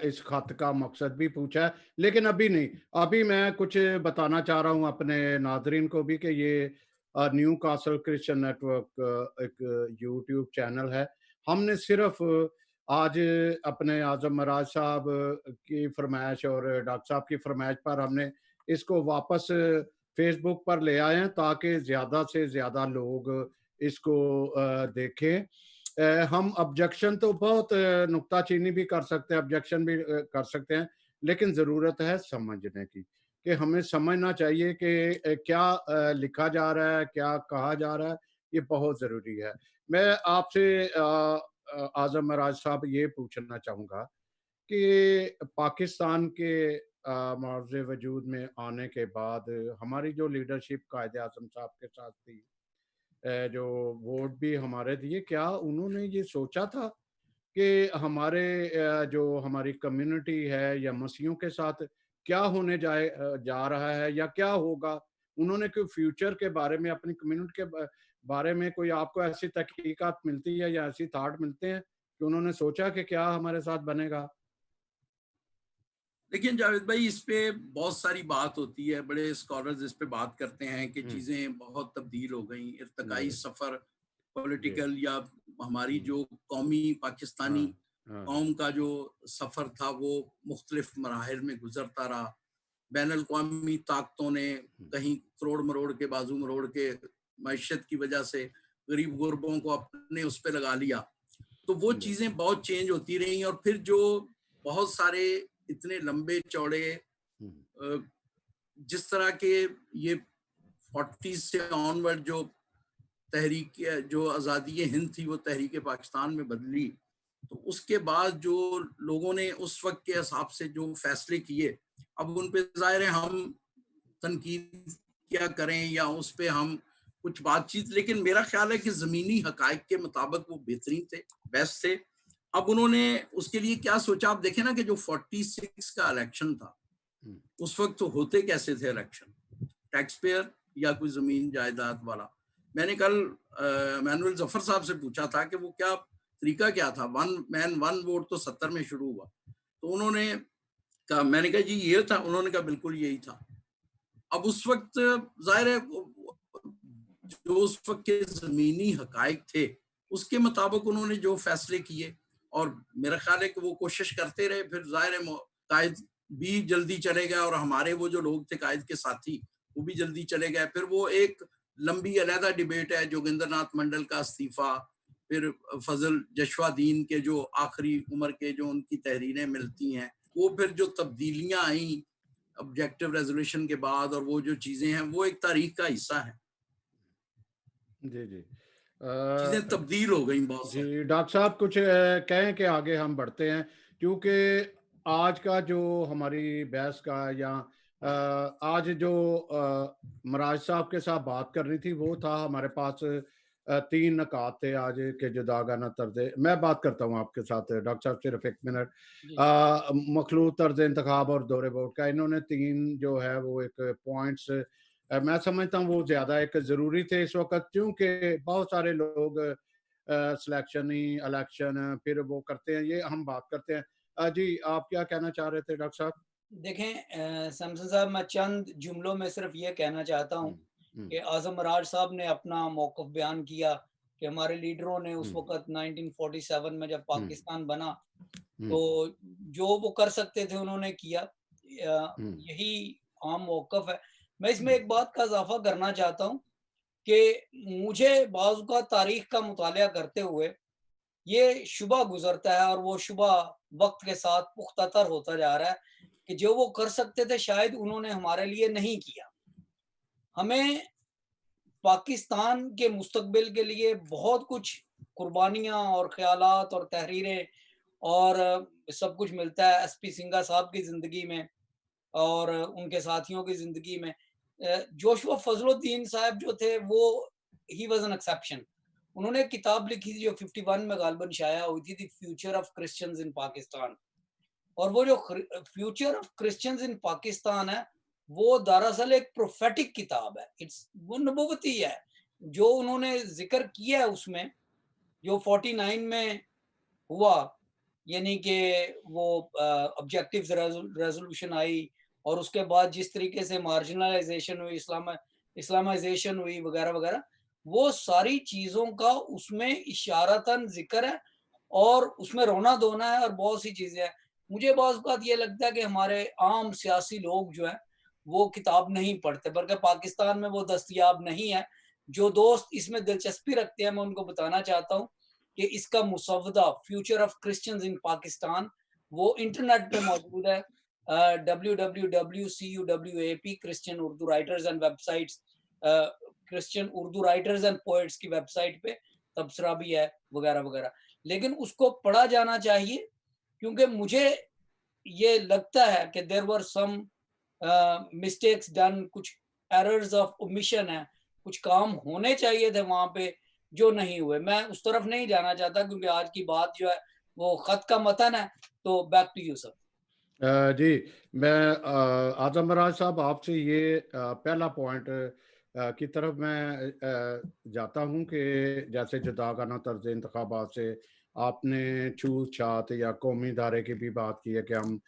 इस खत का मकसद भी पूछा है, लेकिन अभी नहीं, अभी मैं कुछ बताना चाह रहा हूं अपने नाजरीन को भी कि ये न्यू कासल क्रिश्चियन नेटवर्क एक यूट्यूब चैनल है। हमने सिर्फ आज अपने आजम मराज साहब की फरमाइश और डॉक्टर साहब की फरमाइश पर हमने इसको वापस फेसबुक पर ले आए हैं ताकि ज़्यादा से ज़्यादा लोग इसको देखें। हम ऑब्जेक्शन तो बहुत नुक्ताचीनी भी कर सकते हैं, ऑब्जेक्शन भी कर सकते हैं, लेकिन ज़रूरत है समझने की, कि हमें समझना चाहिए कि क्या लिखा जा रहा है, क्या कहा जा रहा है, ये बहुत ज़रूरी है। मैं आपसे आजम मराज साहब ये पूछना चाहूँगा कि पाकिस्तान के मौज़े वजूद में आने के बाद हमारी जो लीडरशिप कायदे आज़म साहब के साथ थी, जो वोट भी हमारे दिए, क्या उन्होंने ये सोचा था कि जो हमारी कम्युनिटी है या मसीहों के साथ क्या होने जा रहा है या क्या होगा? उन्होंने कोई फ्यूचर के बारे में, अपनी कम्युनिटी के बारे में कोई आपको ऐसी तहकीकात मिलती है या ऐसी थॉट मिलते हैं कि उन्होंने सोचा कि क्या हमारे साथ बनेगा? देखिए जावेद भाई, इस पे बहुत सारी बात होती है, बड़े स्कॉलर्स इस पे बात करते हैं कि चीज़ें बहुत तब्दील हो गई, इर्तिकाई सफ़र पॉलिटिकल या हमारी जो कौमी पाकिस्तानी कौम का जो सफ़र था वो मुख्तलिफ मराहिल में गुजरता रहा। बैनुल-अक़वामी ताकतों ने कहीं करोड़ मरोड़ के बाजू मरोड़ के मईशत की वजह से गरीब गुरबों को अपने उस पे लगा लिया, तो वो चीज़ें बहुत चेंज होती रही। और फिर जो बहुत सारे इतने लंबे चौड़े जिस तरह के ये 40s से ऑनवर्ड जो तहरीक, जो आज़ादी हिंद थी, वो तहरीक पाकिस्तान में बदली, तो उसके बाद जो लोगों ने उस वक्त के हिसाब से जो फैसले किए, अब उन पे ज़ाहिर है हम तनकीद क्या करें या उस पे हम कुछ बातचीत, लेकिन मेरा ख्याल है कि ज़मीनी हकायक के मुताबिक वो बेहतरीन थे, बेस्ट थे। अब उन्होंने उसके लिए क्या सोचा, आप देखें ना कि जो 46 का इलेक्शन था, उस वक्त तो होते कैसे थे इलेक्शन, टैक्स पेयर या कोई ज़मीन जायदाद वाला। मैंने कल मैनुअल जफर साहब से पूछा था कि वो क्या तरीका क्या था, 1 मैन 1 वोट तो 70 में शुरू हुआ, तो उन्होंने कहा, मैंने कहा जी ये था, उन्होंने कहा बिल्कुल यही था। अब उस वक्त जाहिर है जो उस वक्त के जमीनी हकाइक थे उसके मुताबिक उन्होंने जो फैसले किए, और मेरा ख्याल है कि वो कोशिश करते रहे। फिर जाहिर है कायद भी जल्दी चले गए और हमारे वो जो लोग थे कायद के साथी वो भी जल्दी चले गए। फिर वो एक लंबी अलहदा डिबेट है, जोगिंदर नाथ मंडल का इस्तीफा, फिर फजल जशवादीन के जो आखिरी उम्र के जो उनकी तहरीरें मिलती हैं, वो फिर जो तब्दीलियां आई ऑब्जेक्टिव रेजोल्यूशन के बाद, और वो जो चीजें हैं वो एक तारीख का हिस्सा है। जी जी चीजें तब्दील हो गई बहुत सारी। जी डॉक्टर साहब कुछ कहें कि आगे हम बढ़ते हैं, क्योंकि आज का जो हमारी बहस का या आज जो मराज साहब के साथ बात करनी थी वो था, हमारे पास 3 नकात थे आज के जुदागाना तर्ज। मैं बात करता हूँ आपके साथ डॉक्टर साहब सिर्फ 1 मिनट। मखलूत तर्ज इंतखाब और दौरे वोट का इन्होंने 3 जो है वो एक पॉइंट्स मैं समझता हूँ वो ज्यादा एक जरूरी थे इस वक्त, क्योंकि बहुत सारे लोग सिलेक्शन ही इलेक्शन फिर वो करते हैं, ये हम बात करते हैं। जी आप क्या कहना चाह रहे थे डॉक्टर साहब? देखें शमसन साहब, मैं चंद जुमलों में सिर्फ ये कहना चाहता हूँ कि आजम मराज साहब ने अपना मौक़िफ़ बयान किया कि हमारे लीडरों ने उस वक्त 1947 में जब पाकिस्तान बना तो जो वो कर सकते थे उन्होंने किया, यही आम मौक़िफ़ है। मैं इसमें एक बात का इजाफा करना चाहता हूँ कि मुझे बाज़ औक़ात तारीख़ का मुतालिया करते हुए ये शुबा गुजरता है, और वो शुबा वक्त के साथ पुख्ता होता जा रहा है कि जो वो कर सकते थे शायद उन्होंने हमारे लिए नहीं किया। हमें पाकिस्तान के मुस्तकबिल के लिए बहुत कुछ कुर्बानियाँ और ख्यालात और तहरीरें और सब कुछ मिलता है एसपी सिंघा साहब की ज़िंदगी में और उनके साथियों की ज़िंदगी में। जोशुआ फजलुद्दीन साहब जो थे वो ही वाज़ एन एक्सेप्शन। उन्होंने एक किताब लिखी थी जो 51 में गालिबन शाया हुई थी, द फ्यूचर ऑफ क्रिश्चियंस इन पाकिस्तान। और वो जो फ्यूचर ऑफ क्रिश्चियंस इन पाकिस्तान है वो दरअसल एक प्रोफेटिक किताब है। इट्स वो नबूवती है जो उन्होंने जिक्र किया है उसमें, जो 49 में हुआ, यानी कि वो ऑब्जेक्टिव्स रेजोल्यूशन आई और उसके बाद जिस तरीके से मार्जिनलाइजेशन हुई, इस्लामाइजेशन हुई वगैरह वगैरह, वो सारी चीज़ों का उसमें इशारतन जिक्र है और उसमें रोना धोना है और बहुत सी चीज़ें हैं। मुझे बाज़ औक़ात ये लगता है कि हमारे आम सियासी लोग जो हैं वो किताब नहीं पढ़ते, बल्कि पाकिस्तान में वो दस्तयाब नहीं है। जो दोस्त इसमें दिलचस्पी रखते हैं मैं उनको बताना चाहता हूँ कि इसका मुसव्वदा फ्यूचर ऑफ क्रिश्चियंस इन पाकिस्तान वो इंटरनेट पे मौजूद है। www.cuwap Christian Urdu writers and websites, Christian Urdu writers and poets की वेबसाइट पे तबसरा भी है वगैरह वगैरह। लेकिन उसको पढ़ा जाना चाहिए क्योंकि मुझे ये लगता है कि there were some mistakes done, कुछ एरर्स ऑफ ओमिशन है, कुछ काम होने चाहिए थे वहां पे जो नहीं हुए। मैं उस तरफ नहीं जाना चाहता क्योंकि आज की बात जो है वो खत का मतन है। तो बैक टू यू सर। जी मैं आजम मराज साहब आपसे ये पहला पॉइंट की तरफ मैं जाता हूँ कि जैसे जुदागाना तर्ज इंतखाबात से आपने छूत छात या कौमी इदारे की भी बात की है कि हम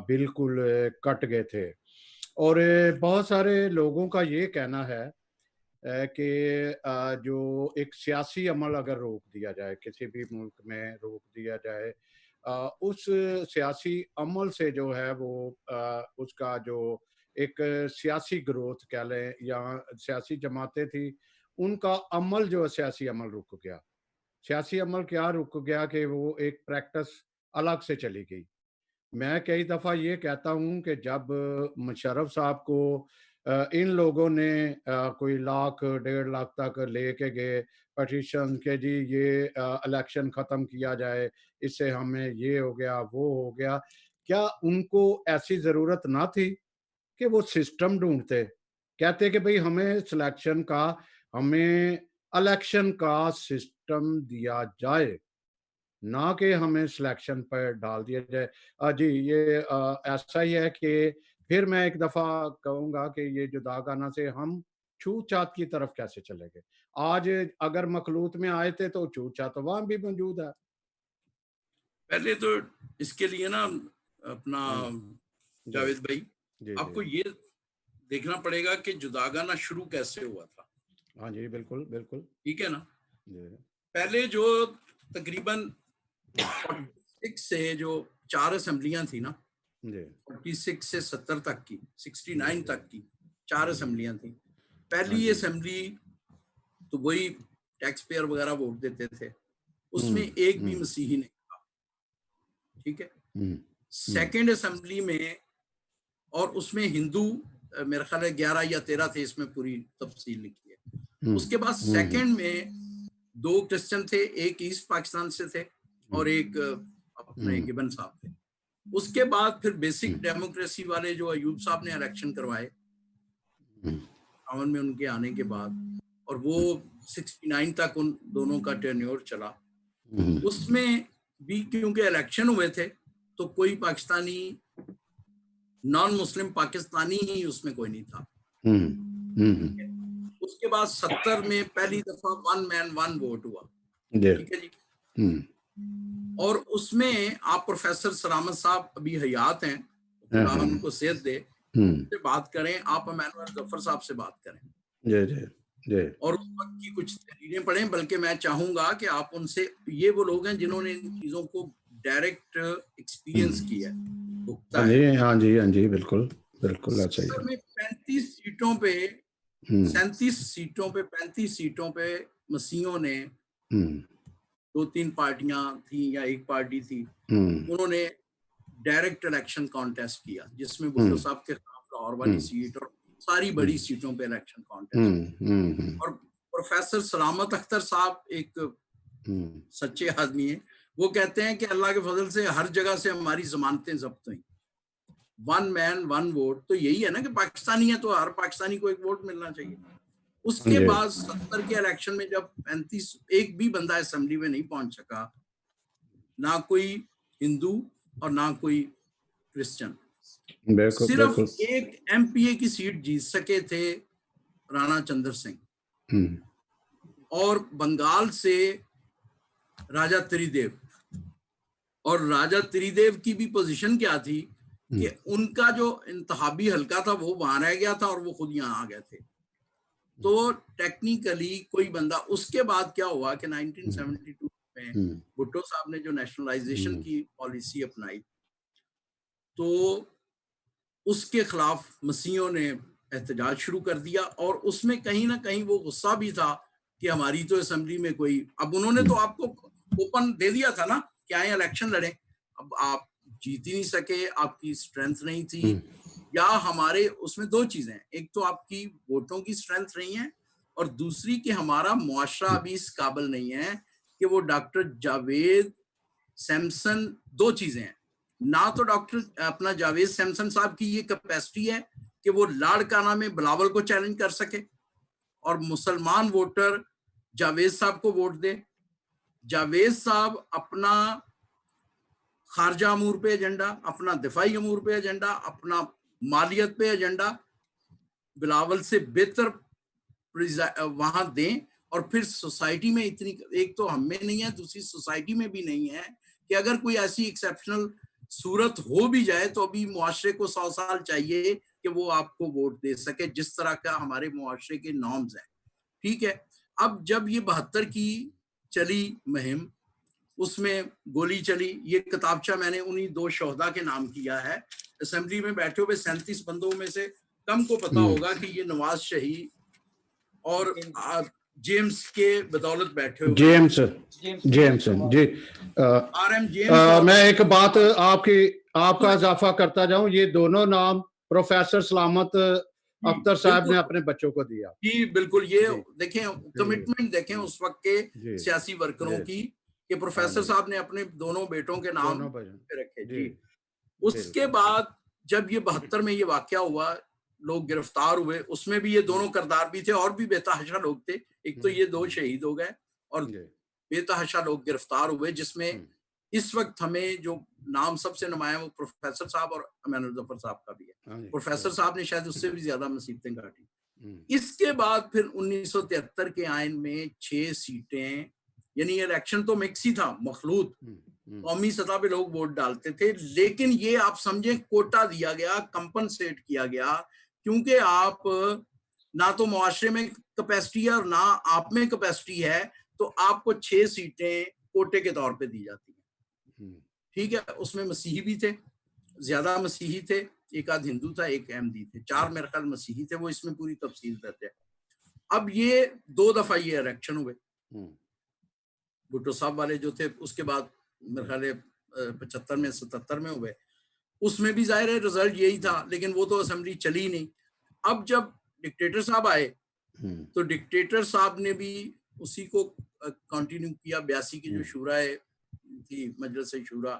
बिल्कुल कट गए थे, और बहुत सारे लोगों का ये कहना है कि जो एक सियासी अमल अगर रोक दिया जाए, किसी भी मुल्क में रोक दिया जाए, उस सियासी अमल से जो है वो उसका जो एक सियासी ग्रोथ कह लें या सियासी जमातें थी उनका अमल जो है सियासी अमल रुक गया। सियासी अमल क्या रुक गया कि वो एक प्रैक्टिस अलग से चली गई। मैं कई दफ़ा ये कहता हूँ कि जब मुशर्रफ साहब को इन लोगों ने कोई लाख 1.5 लाख तक लेके गए पटिशन के जी ये इलेक्शन ख़त्म किया जाए, इससे हमें ये हो गया वो हो गया, क्या उनको ऐसी ज़रूरत ना थी कि वो सिस्टम ढूंढते, कहते कि भाई हमें सिलेक्शन का, हमें इलेक्शन का सिस्टम दिया जाए, ना कि हमें सिलेक्शन पर डाल दिया जाए। जी ये ऐसा ही है कि फिर मैं एक दफ़ा कहूँगा कि ये जुदागाना से हम छूत-छात की तरफ कैसे चले गए। आज अगर मखलूत में आए थे तो छूत-छात वहाँ भी मौजूद है। पहले तो इसके लिए ना अपना जी, जावेद भाई जी, आपको जी। ये देखना पड़ेगा कि जुदागाना शुरू कैसे हुआ था। हाँ जी, बिल्कुल बिल्कुल, ठीक है ना। जी पहले जो तकरीबन 46 से जो 4 असेंबलियां थी ना, जी 46 से 70 तक की, 69 तक की 4 असेंबलियां थी। हाँ पहली जी, असेंबली तो वही टैक्स पेयर वगैरह वोट देते थे, उसमें एक भी मसीही नहीं था। ठीक है। सेकंड असेंबली में, और उसमें हिंदू मेरा ख्याल है 11 या 13 थे, इसमें पूरी तफसील लिखी है। उसके बाद सेकंड में 2 क्रिश्चियन थे, एक ईस्ट पाकिस्तान से थे और एक अपने गिबन साहब थे। उसके बाद फिर बेसिक डेमोक्रेसी वाले जो अयूब साहब ने इलेक्शन करवाए 58 में उनके आने के बाद, और वो 69 तक उन दोनों का टेन्योर चला। उसमें भी क्योंकि इलेक्शन हुए थे तो कोई पाकिस्तानी नॉन मुस्लिम पाकिस्तानी ही उसमें कोई नहीं था। उसके बाद 70 में पहली दफा 1 मैन 1 वोट हुआ। ठीक है जी। और उसमें आप प्रोफेसर सलामत साहब अभी हयात हैं, खुदा उनको सेहत दे, से बात करें, आप इमैनुअल जफर साहब से बात करें जी जी जी, और उस वक्त की कुछ तहरीरें पढ़ें। बल्कि मैं चाहूंगा कि आप उनसे, ये वो लोग हैं जिन्होंने इन चीजों को डायरेक्ट एक्सपीरियंस किया है, भुगता हाँ है। जी हाँ जी हाँ जी, बिल्कुल बिल्कुल, अच्छा ही है। में 35 सीटों पे 37 सीटों पे 35 सीटों पे मसीहों ने, 2-3 पार्टियां थी या एक पार्टी थी, उन्होंने डायरेक्ट इलेक्शन कॉन्टेस्ट किया, जिसमें भुट्टो साहब के खिलाफ लाहौर वाली सीट और सारी बड़ी सीटों पे इलेक्शन कॉन्टेस्ट। और प्रोफेसर सलामत अख्तर साहब एक सच्चे आदमी हैं, वो कहते हैं कि अल्लाह के फजल से हर जगह से हमारी जमानतें जब्त हुई। 1 मैन 1 वोट तो यही है ना कि पाकिस्तानी है तो हर पाकिस्तानी को एक वोट मिलना चाहिए। उसके बाद 70 के इलेक्शन में जब 35, एक भी बंदा असेंबली में नहीं पहुंच सका, ना कोई हिंदू और ना कोई क्रिश्चियन, सिर्फ एक एमपीए की सीट जीत सके थे राणा चंद्र सिंह, और बंगाल से राजा त्रिदेव। और राजा त्रिदेव की भी पोजीशन क्या थी कि उनका जो इंतहाबी हलका था वो वहां रह गया था और वो खुद यहाँ आ गए थे। तो टेक्निकली कोई बंदा, उसके बाद क्या हुआ कि 1972 में भुट्टो साहब ने जो नेशनलाइजेशन की पॉलिसी अपनाई, तो उसके खिलाफ मसीहों ने एहतजाज शुरू कर दिया। और उसमें कहीं ना कहीं वो गुस्सा भी था कि हमारी तो असेंबली में कोई, अब उन्होंने तो आपको ओपन दे दिया था ना कि आए इलेक्शन लड़े, अब आप जीत ही नहीं सके, आपकी स्ट्रेंथ नहीं थी, या हमारे उसमें 2 चीजें, एक तो आपकी वोटों की स्ट्रेंथ नहीं है और दूसरी कि हमारा मुआशरा अभी इस काबिल नहीं है कि वो डॉक्टर जावेद सैमसन, 2 चीजें हैं ना, तो डॉक्टर अपना जावेद सैमसन साहब की ये कैपेसिटी है कि वो लाड़काना में बिलावल को चैलेंज कर सके और मुसलमान वोटर जावेद साहब को वोट दे। जावेद साहब अपना खारजा अमूर पे एजेंडा, अपना दिफाई अमूर पे एजेंडा, अपना मालियत पे एजेंडा बिलावल से बेहतर वहां दें। और फिर सोसाइटी में इतनी, एक तो हम में नहीं है, दूसरी सोसाइटी में भी नहीं है कि अगर कोई ऐसी एक्सेप्शनल सूरत हो भी जाए तो अभी मुआशरे को 100 साल चाहिए कि वो आपको वोट दे सके, जिस तरह का हमारे मुआशरे के नॉर्म्स हैं। ठीक है। अब जब ये 72 की चली मुहिम, उसमें गोली चली, ये किताबचा मैंने उन्हीं 2 शोहदा के नाम किया है। असेंबली में बैठे हुए 37 बंदों में से कम को पता होगा कि ये नवाज शहीद और जेम्स के बदौलत बैठे हुए। जेम्स जी, RM जेम्स। मैं एक बात आपका इजाफा करता जाऊं, ये दोनों नाम प्रोफेसर सलामत अख्तर साहब ने अपने बच्चों को दिया। जी बिल्कुल, ये देखें कमिटमेंट, देखें उस वक्त के सियासी वर्करों की, कि प्रोफेसर साहब ने अपने दोनों बेटों के नाम रखे। जी। उसके बाद जब ये 72 में ये वाकया हुआ, लोग गिरफ्तार हुए, उसमें भी ये दोनों करदार भी थे और भी बेतहाशा लोग थे। एक तो ये 2 शहीद हो गए और बेतहाशा लोग गिरफ्तार हुए, जिसमें इस वक्त हमें जो नाम सबसे नुमाया वो प्रोफेसर साहब और इमैनुअल जफर साहब का भी है। प्रोफेसर साहब ने शायद उससे भी ज्यादा मुसीबतें काटी। इसके बाद फिर 1973 के आइन में 6 सीटें, यानी इलेक्शन तो मिक्स ही था, मखलूत, कौमी सतह पे लोग वोट डालते थे, लेकिन ये आप समझे कोटा दिया गया, कंपनसेट किया गया क्योंकि आप ना तो मुआशरे में कैपेसिटी है और ना आप में कैपेसिटी है, तो आपको 6 सीटें कोटे के तौर पे दी जाती हैं। ठीक है, उसमें मसीही भी थे, ज्यादा मसीही थे, एक आध हिंदू था, एक अहमदी थे, 4 मेरे ख्याल मसीही थे, वो इसमें पूरी तफसील देते हैं। अब ये 2 दफा ये इलेक्शन हुए, भुट्टो साहब वाले जो थे, उसके बाद मेरे ख्याल 75 में 77 में हुए, उसमें भी जाहिर है रिजल्ट यही था, लेकिन वो तो असेंबली चली नहीं। अब जब डिक्टेटर साहब आए तो डिक्टेटर साहब ने भी उसी को कंटिन्यू किया, 82 की जो शूरा थी, मजलिस शूरा।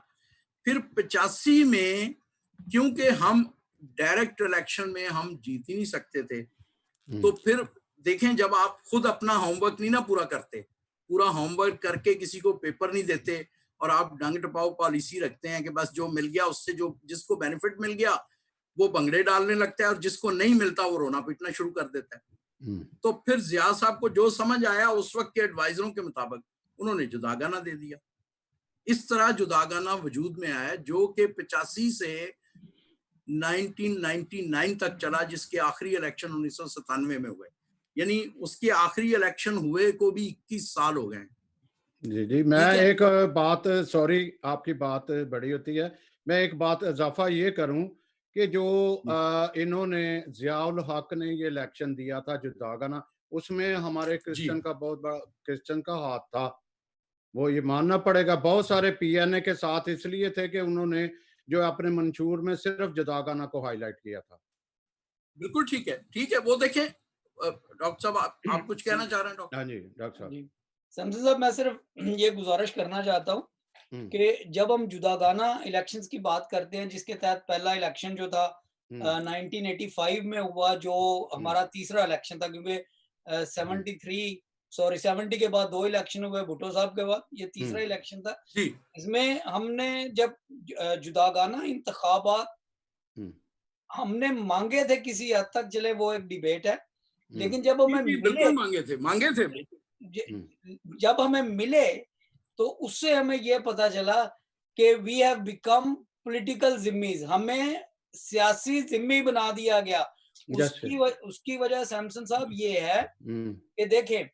फिर 85 में क्योंकि हम डायरेक्ट इलेक्शन में हम जीत ही नहीं सकते थे, तो फिर देखें, जब आप खुद अपना होमवर्क नहीं ना पूरा करते, पूरा होमवर्क करके किसी को पेपर नहीं देते और आप डंग टपाओ पॉलिसी रखते हैं कि बस जो मिल गया उससे, जो जिसको बेनिफिट मिल गया वो भंगड़े डालने लगता है और जिसको नहीं मिलता वो रोना पीटना शुरू कर देता है। तो फिर जिया साहब को जो समझ आया उस वक्त के एडवाइजरों के मुताबिक उन्होंने जुदागाना दे दिया। इस तरह जुदागाना वजूद में आया जो कि 85 से 1999 तक चला, जिसके आखिरी इलेक्शन 1997 में हुए, यानी उसके आखिरी इलेक्शन हुए को भी 21 साल हो गए। जी जी, मैं एक बात, सॉरी आपकी बात बड़ी होती है, मैं एक बात इजाफा ये करूं कि जो इन्होंने जियाउल हक ने ये इलेक्शन दिया था जुदागाना, उसमें हमारे क्रिश्चियन का बहुत बड़ा क्रिश्चियन का हाथ था, वो ये मानना पड़ेगा। बहुत सारे पीएनए के साथ इसलिए थे कि उन्होंने जो अपने मंशूर में सिर्फ जुदागाना को हाईलाइट किया था। बिल्कुल ठीक है, ठीक है। वो देखें डॉक्टर साहब, आप कुछ कहना चाह रहे हैं डॉक्टर? हाँ जी डॉक्टर साहब। शमसी साहब, मैं सिर्फ ये गुजारिश करना चाहता हूँ कि जब हम जुदागाना इलेक्शंस की बात करते हैं, जिसके तहत पहला इलेक्शन जो था 1985 में हुआ, जो हमारा तीसरा इलेक्शन था, क्योंकि 70 के बाद 2 इलेक्शन हुए, भुट्टो साहब के बाद ये तीसरा इलेक्शन था। इसमें हमने जब जुदागाना इंतखाबात हमने मांगे थे, किसी हद तक चले वो एक डिबेट है, लेकिन जब हमें मिले, मांगे थे जब हमें मिले तो उससे हमें ये पता चला कि we have become political Jimmy's, हमें सियासी जिम्मी बना दिया गया। उसकी वजह सैमसन साहब ये है कि देखें,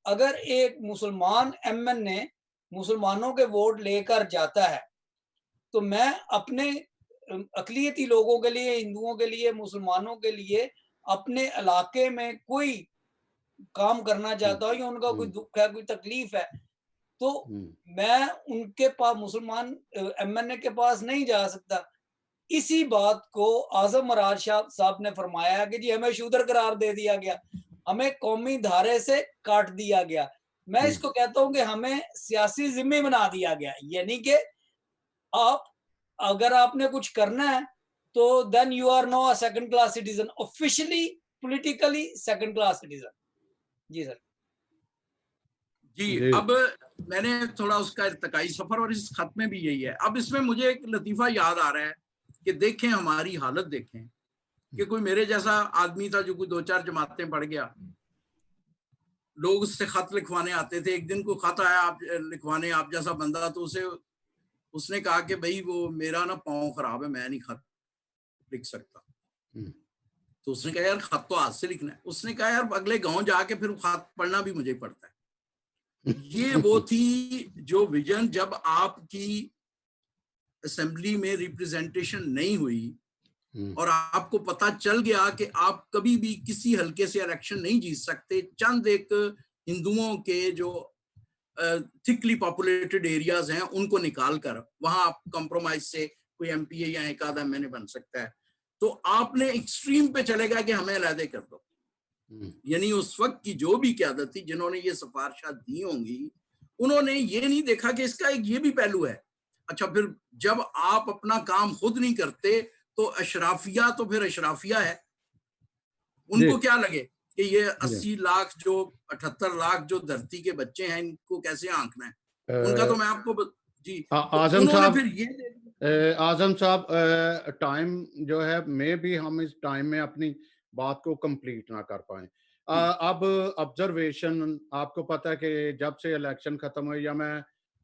अगर एक मुसलमान एमएन ने मुसलमानों के वोट लेकर जाता है, तो मैं अपने अकलियती लोगों के लिए, हिंदुओं के लिए, मुसलमानों के लिए अपने इलाके में कोई काम करना चाहता हूँ या उनका कोई दुख है, कोई तकलीफ है, तो मैं उनके पास, मुसलमान एमएनए के पास नहीं जा सकता। इसी बात को आजम मराज साहब ने फरमाया कि जी हमें शूदर करार दे दिया गया, हमें कौमी धारे से काट दिया गया। मैं इसको कहता हूं कि हमें सियासी जिम्मे बना दिया गया, यानी कि आप, अगर आपने कुछ करना है तो then you are no a second class citizen, officially politically second class citizen. जी सर। जी, अब मैंने थोड़ा उसका इर्तिकाई सफर, और इस खत में भी यही है। अब इसमें मुझे एक लतीफा याद आ रहा है कि देखें हमारी हालत, देखें कि कोई मेरे जैसा आदमी था जो कोई 2-4 जमातें पढ़ गया, लोग उससे खत लिखवाने आते थे। एक दिन को खत आया आप लिखवाने, आप जैसा बंदा, तो उसने कहा कि भाई वो मेरा ना पाँव खराब है, मैं नहीं खत लिख सकता। तो उसने कहा यार खत तो हाथ से लिखना है। उसने कहा यार अगले गांव जाके फिर खत पढ़ना भी मुझे पड़ता है। ये वो थी जो विजन, जब आपकी असेंबली में रिप्रेजेंटेशन नहीं हुई और आपको पता चल गया कि आप कभी भी किसी हल्के से इलेक्शन नहीं जीत सकते, चंद एक हिंदुओं के जो थिकली पॉपुलेटेड एरियाज हैं उनको निकाल कर वहां आप कंप्रोमाइज से कोई एमपीए या एक आधा एमएनए बन सकता है, तो आपने एक्सट्रीम पे चले गया कि हमें अलहदे कर दो। यानी उस वक्त की जो भी क़यादत थी, जिन्होंने ये सिफारिशात दी होंगी, उन्होंने ये नहीं देखा कि इसका एक ये भी पहलू है। अच्छा, फिर जब आप अपना काम खुद नहीं करते तो अशराफिया, तो फिर अशराफिया है, उनको क्या लगे कि ये 80 लाख जो 78 लाख जो धरती के बच्चे हैं, इनको कैसे आंकना है उनका। तो मैं आपको जी आजम साहब, फिर ये आजम साहब, टाइम जो है, मैं भी हम इस टाइम में अपनी बात को कंप्लीट ना कर पाए। अब ऑब्जर्वेशन, आपको पता है कि जब से इलेक्शन खत्म हुए, या मैं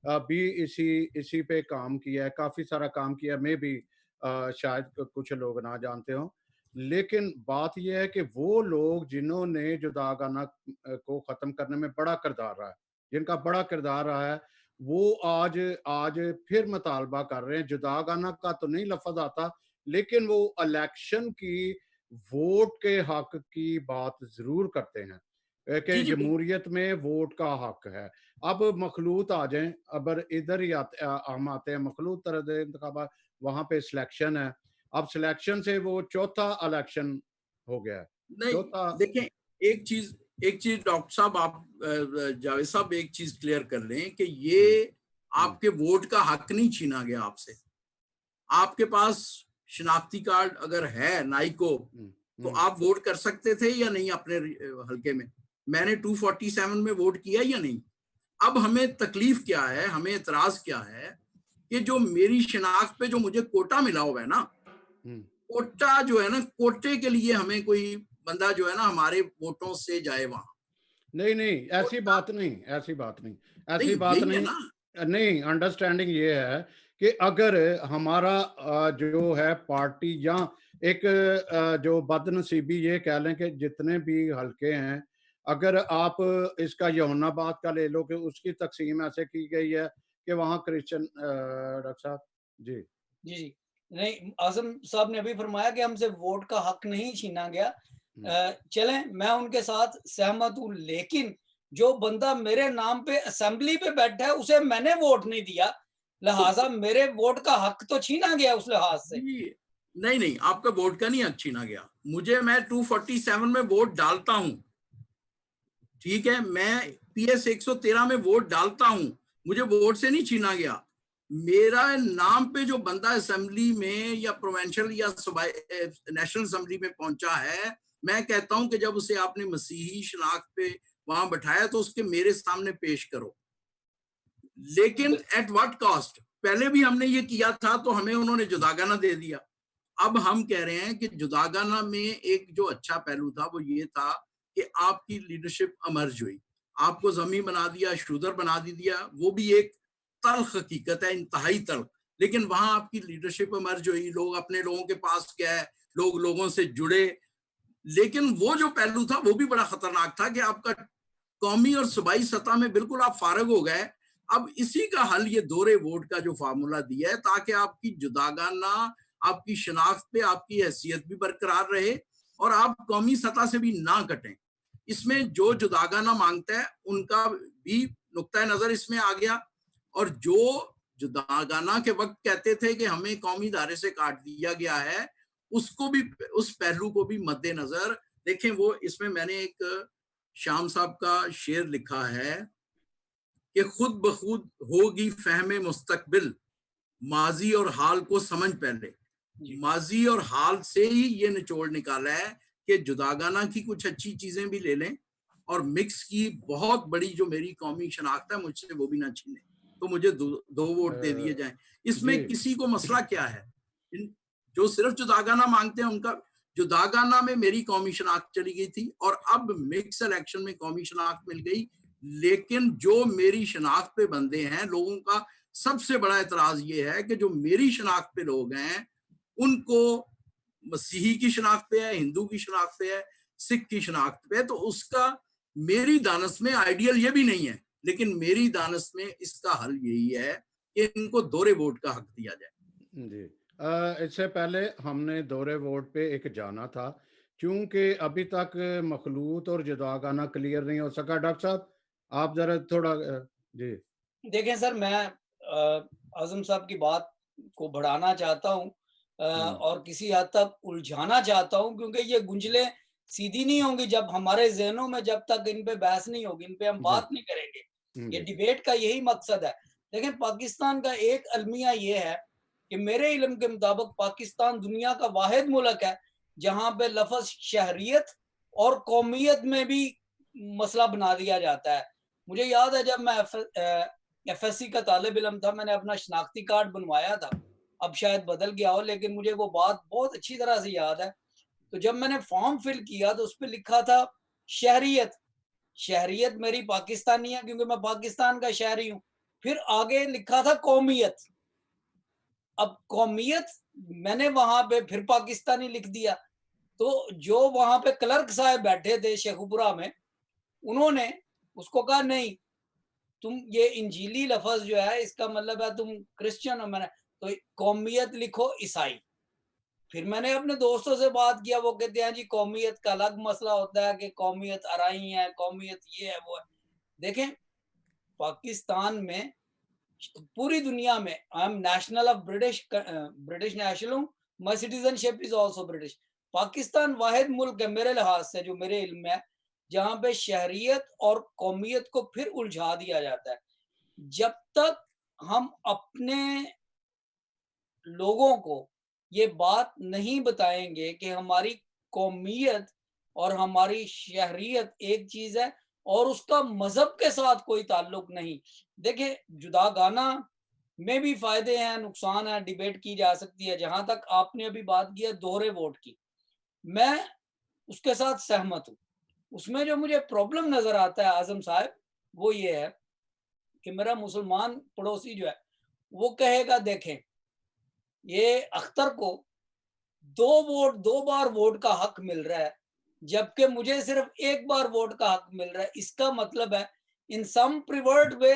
अभी इसी पे काम किया है, काफी सारा काम किया है, मैं भी शायद कुछ लोग ना जानते हो, लेकिन बात यह है कि वो लोग जिन्होंने जुदागाना को ख़त्म करने में बड़ा किरदार रहा है, जिनका बड़ा किरदार रहा है, वो आज आज फिर मुतालबा कर रहे हैं। जुदागाना का तो नहीं लफ़्ज़ आता, लेकिन वो इलेक्शन की वोट के हक़ की बात ज़रूर करते हैं कि जी जी जमहूरियत में वोट का हक़ है। अब मखलूत आ जाएँ, अब इधर ही हम आते हैं मखलूत तरद इंतखाबात, वहाँ पे सिलेक्शन है। अब सिलेक्शन से वो चौथा इलेक्शन हो गया है। नहीं, चौथा देखें, एक चीज डॉक्टर साहब, आप जावेद साहब एक चीज क्लियर कर लें कि ये आपके वोट का हक नहीं छीना गया आपसे। आपके पास शिनाख्ती कार्ड अगर है नाई को, तो आप वोट कर सकते थे या नहीं अपने हलके में। मैंने 247 में वोट किया या नहीं। अब हमें तकलीफ क्या है, हमें एतराज क्या है कि जो मेरी शिनाख्त पे जो मुझे कोटा मिला हुआ है ना, कोटा जो है ना, कोटे के लिए हमें कोई बंदा जो है ना हमारे वोटों से जाए वहां। नहीं, नहीं, ऐसी कोटा बात नहीं, ऐसी बात नहीं, नहीं, ऐसी बात यही है नहीं। ना। नहीं, अंडरस्टैंडिंग ये है कि अगर हमारा जो है पार्टी या एक जो बदनसीबी ये कह लें कि जितने भी हलके हैं, अगर आप इसका यमुनाबाद का ले लो कि उसकी तक़सीम ऐसे की गई है कि वहाँ क्रिश्चियन डॉक्टर साहब जी। जी, जी। नहीं, आज़म साहब ने अभी फरमाया कि हमसे वोट का हक नहीं छीना गया। चलें, मैं उनके साथ सहमत हूँ, लेकिन जो बंदा मेरे नाम पे असेंबली पे बैठा है उसे मैंने वोट नहीं दिया, लिहाजा मेरे वोट का हक तो छीना गया उस लिहाज से। जी, नहीं नहीं, आपका वोट का नहीं हक छीना गया। मुझे, मैं 247 में वोट डालता हूं, ठीक है, मैं PS 113 में वोट डालता हूं, मुझे वोट से नहीं छीना गया। मेरा नाम पे जो बंदा असेंबली में या प्रोविंशियल या नेशनल असेंबली में पहुंचा है, मैं कहता हूं कि जब उसे आपने मसीही शनाख्त पे वहां बैठाया तो उसके मेरे सामने पेश करो। लेकिन एट व्हाट कॉस्ट? पहले भी हमने ये किया था तो हमें उन्होंने जुदागाना दे दिया। अब हम कह रहे हैं कि जुदागाना में एक जो अच्छा पहलू था वो ये था कि आपकी लीडरशिप अमर्ज हुई, आपको जमी बना दिया, शूदर बना दिया। वो भी एक तल्ख हकीकत है, इंतहाई तल्ख, लेकिन वहां आपकी लीडरशिप अमर्ज हुई, लोग अपने लोगों के पास गए, लोग लोगों से जुड़े। लेकिन वो जो पहलू था वो भी बड़ा खतरनाक था कि आपका कौमी और सूबाई सतह में बिल्कुल आप फारग हो गए। अब इसी का हल ये दोहरे वोट का जो फार्मूला दिया है, ताकि आपकी जुदागाना, आपकी शनाख्त पे आपकी हैसियत भी बरकरार रहे और आप कौमी सतह से भी ना कटें। इसमें जो जुदागाना मांगता है उनका भी नुक्ता नजर इसमें आ गया, और जो जुदागाना के वक्त कहते थे कि हमें कौमी दायरे से काट दिया गया है, उसको भी, उस पहलू को भी मद्देनजर देखें। वो इसमें मैंने एक शाम साहब का शेर लिखा है कि खुद बखुद होगी फहमे मुस्तकबिल, माजी और हाल को समझ पहले। माजी और हाल से ही ये निचोड़ निकाला है कि जुदागाना की कुछ अच्छी चीजें भी ले लें और मिक्स की बहुत बड़ी जो मेरी कौमी शनाख्त है मुझसे वो भी ना छीने, तो मुझे दो वोट दे दिए जाएं। इसमें किसी को मसला क्या है? जो सिर्फ जुदागाना मांगते हैं उनका, जुदागाना में मेरी कौमी शनाख्त चली गई थी और अब मिक्स इलेक्शन में कौमी शनाख्त मिल गई। लेकिन जो मेरी शनाख्त पे बंदे हैं, लोगों का सबसे बड़ा एतराज ये है कि जो मेरी शनाख्त पे लोग हैं उनको मसीही की शनाख्त पे है, हिंदू की शनाख्त पे है, सिख की शनाख्त पे है, तो उसका मेरी दानस में आइडियल ये भी नहीं है, लेकिन मेरी दानस में इसका हल यही है कि इनको दोहरे वोट का हक दिया जाए। जी, इससे पहले हमने दोहरे वोट पे एक जाना था, क्योंकि अभी तक मखलूत और जुदागाना क्लियर नहीं हो सका। डॉक्टर साहब, आप जरा थोड़ा जी। देखें सर, मैं आज़म साहब की बात को बढ़ाना चाहता हूँ और किसी हद तक उलझाना चाहता हूँ, क्योंकि ये गुंजलें सीधी नहीं होंगी जब हमारे ज़हनों में, जब तक इन पे बहस नहीं होगी, इन पे हम बात नहीं करेंगे। ये डिबेट का यही मकसद है। देखें, पाकिस्तान का एक अलमिया ये है कि मेरे इल्म के मुताबिक पाकिस्तान दुनिया का वाहिद मुल्क है जहाँ पे लफ्ज़ शहरियत और कौमियत में भी मसला बना दिया जाता है। मुझे याद है जब मैं FSC का तालिब इल्म था, मैंने अपना शनाख्ती कार्ड बनवाया था, अब शायद बदल गया हो, लेकिन मुझे वो बात बहुत अच्छी तरह से याद है। तो जब मैंने फॉर्म फिल किया तो उस पर लिखा था शहरियत। शहरियत मेरी पाकिस्तानी है क्योंकि मैं पाकिस्तान का शहरी हूँ। फिर आगे लिखा था कौमियत। अब कौमियत मैंने वहां पे फिर पाकिस्तानी लिख दिया। तो जो वहां पे क्लर्क साहब बैठे थे शेखुपुरा में, उन्होंने उसको कहा नहीं, तुम ये इंजीली लफज जो है इसका मतलब है तुम क्रिश्चियन हो। मैंने तो कौमियत लिखो ईसाई। फिर मैंने अपने दोस्तों से बात किया, वो कहते हैं जी कौमियत का अलग मसला होता है कि कौमियत अराई है, कौमियत ये है वो है। देखें, पाकिस्तान में, पूरी दुनिया में, I am national of British national हूँ, my citizenship is also British. Pakistan वाहिद मुल्क है मेरे लिहाज से, जो मेरे इल्म में है, जहां पे शहरियत और कौमियत को फिर उलझा दिया जाता है। जब तक हम अपने लोगों को ये बात नहीं बताएंगे कि हमारी कौमियत और हमारी शहरियत एक चीज है और उसका मजहब के साथ कोई ताल्लुक नहीं। देखिए, जुदा गाना में भी फायदे हैं, नुकसान है, डिबेट की जा सकती है। जहां तक आपने अभी बात की है दोहरे वोट की, मैं उसके साथ सहमत हूँ। उसमें जो मुझे प्रॉब्लम नजर आता है आजम साहब, वो ये है कि मेरा मुसलमान पड़ोसी जो है वो कहेगा देखें, ये अख्तर को 2 बार वोट का हक मिल रहा है, जबकि मुझे सिर्फ 1 बार वोट का हक मिल रहा है। इसका मतलब है इन सम प्रिवर्ट वे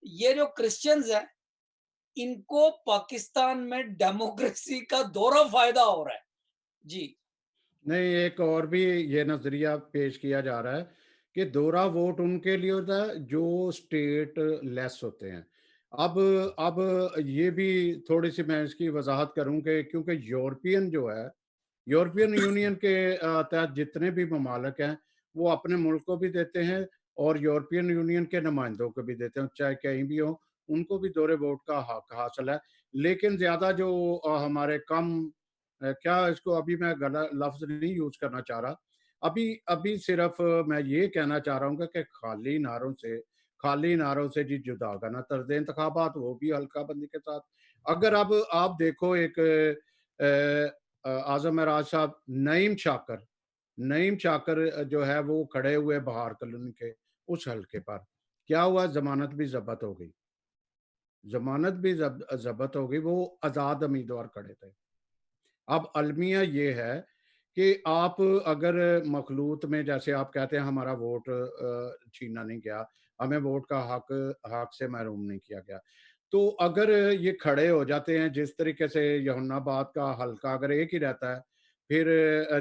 ये जो क्रिश्चियंस हैं, इनको पाकिस्तान में डेमोक्रेसी का दोहरा फायदा हो रहा है। जी नहीं, एक और भी ये नजरिया पेश किया जा रहा है कि दोहरा वोट उनके लिए होता है जो स्टेट लेस होते हैं। अब ये भी थोड़ी सी मैं इसकी वजाहत करूं कि क्योंकि यूरोपियन जो है, यूरोपियन यूनियन के तहत जितने भी ममालिक हैं वो अपने मुल्क को भी देते हैं और यूरोपियन यूनियन के नुमाइंदों को भी देते हैं, चाहे कहीं भी हो, उनको भी दोहरे वोट का हक हासिल है। लेकिन ज्यादा जो हमारे कम क्या इसको अभी मैं गलत लफ्ज नहीं यूज करना चाह रहा, अभी अभी सिर्फ मैं ये कहना चाह रहा हूँ कि खाली नारों से जी जुदा ना तर्ज इंतखाबात, वो भी हल्का बंदी के साथ। अगर अब आप देखो एक आजम एराज साहब, नईम शाकर जो है वो खड़े हुए बहार कॉलोनी के उस हल्के पर, क्या हुआ, जमानत भी जब्त हो गई, जब्त हो गई, वो आजाद उम्मीदवार खड़े थे। अब अलमिया ये है कि आप अगर मखलूत में, जैसे आप कहते हैं हमारा वोट छीना नहीं गया, हमें वोट का हक से महरूम नहीं किया गया, तो अगर ये खड़े हो जाते हैं जिस तरीके से यहुन्नाबाद का हल्का अगर एक ही रहता है, फिर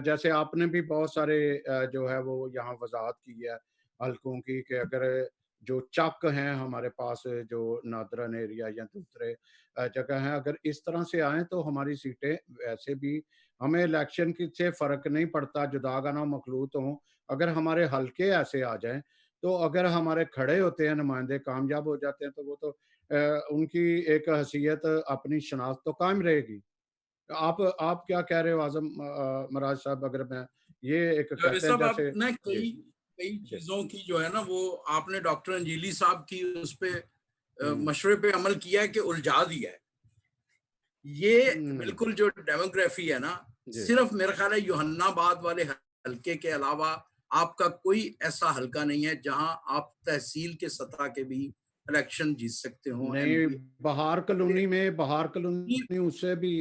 जैसे आपने भी बहुत सारे जो है वो यहाँ वजाहत की है हल्कों की, कि अगर जो चक हैं हमारे पास, जो नादरन एरिया या दूसरे जगह हैं, अगर इस तरह से आए तो हमारी सीटें वैसे भी, हमें इलेक्शन की से फर्क नहीं पड़ता, जुदागाना मखलूत हों, अगर हमारे हल्के ऐसे आ जाएं तो अगर हमारे खड़े होते हैं नुमाइंदे कामयाब हो जाते हैं तो वो तो उनकी एक हैसियत, अपनी शनाख्त तो कायम रहेगी। आप क्या कह रहे हो आजम मराज साहब, अगर मैं ये एक कहते हैं सब जैसे आपने जी कई जी चीजों की जो है ना, वो आपने डॉक्टर अंजीली साहब की उस पे हम्म, मशवरे पे अमल किया है कि उलझा दिया है। ये नहीं बिल्कुल जो डेमोग्राफी है ना, जी सिर्फ मेरा ख्याल है यूहन्नाबाद वाले हल्के के अलावा आपका कोई ऐसा हल्का नहीं है जहां आप तहसील के सतह के भी इलेक्शन जीत सकते हो। नहीं, एमपी बहार कॉलोनी उससे भी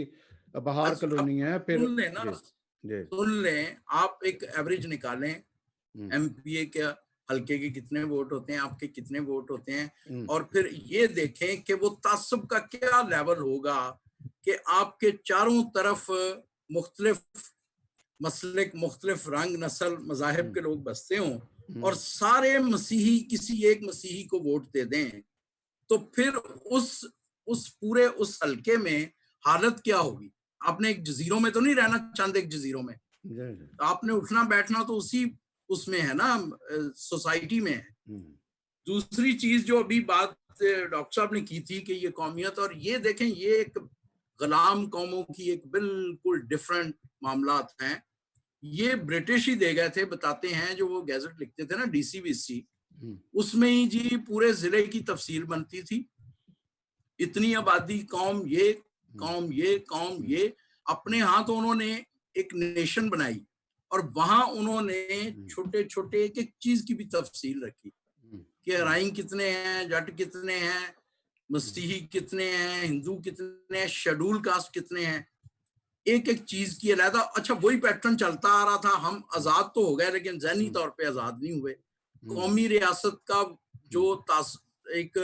बहार अब कॉलोनी है फिर। सुन लें ना, जी जी सुन लें, आप एक एवरेज निकालें हम्म, एमपीए के हल्के के कितने वोट होते हैं, आपके कितने वोट होते हैं, हम्म, और फिर ये देखें कि वो तासुब का क्या लेवल होगा कि आपके चारों तरफ मुख्तलिफ मसलिक, मुख्तलिफ रंग, नस्ल, मजाहिब हम्म, के लोग बसते हों और हम्म, सारे मसीही किसी एक मसीही को वोट दे दें, तो फिर उस पूरे उस हल्के में हालत क्या होगी। आपने एक जजीरों में तो नहीं रहना, चंद एक जजीरों में, जी जी तो आपने उठना बैठना तो उसी उसमें है ना, सोसाइटी में है। हम्म, दूसरी चीज जो अभी बात डॉक्टर साहब ने की थी कि ये कौमियत, और ये देखें, ये एक गुलाम कौमों की एक बिल्कुल डिफरेंट मामलात हैं। ये ब्रिटिश ही दे गए थे, बताते हैं, जो वो गैजेट लिखते थे ना, डीसीबीसी, हम्म, उसमें ही जी पूरे जिले की तफसील बनती थी। इतनी आबादी, कौम ये, हम्म, कौम ये, कौम हम्म, ये, अपने यहाँ तो उन्होंने एक नेशन बनाई और वहां उन्होंने हम्म, छोटे छोटे एक एक चीज की भी तफसील रखी हम्म, कि राइन कितने हैं, जट कितने हैं, हम्म, मसीही कितने हैं, हिंदू कितने हैं, शेड्यूल कास्ट कितने हैं। एक एक चीज की अलहदा, अच्छा वही पैटर्न चलता आ रहा था, हम आजाद तो हो गए लेकिन जहनी तौर पे आजाद नहीं हुए। कौमी रियासत का जो एक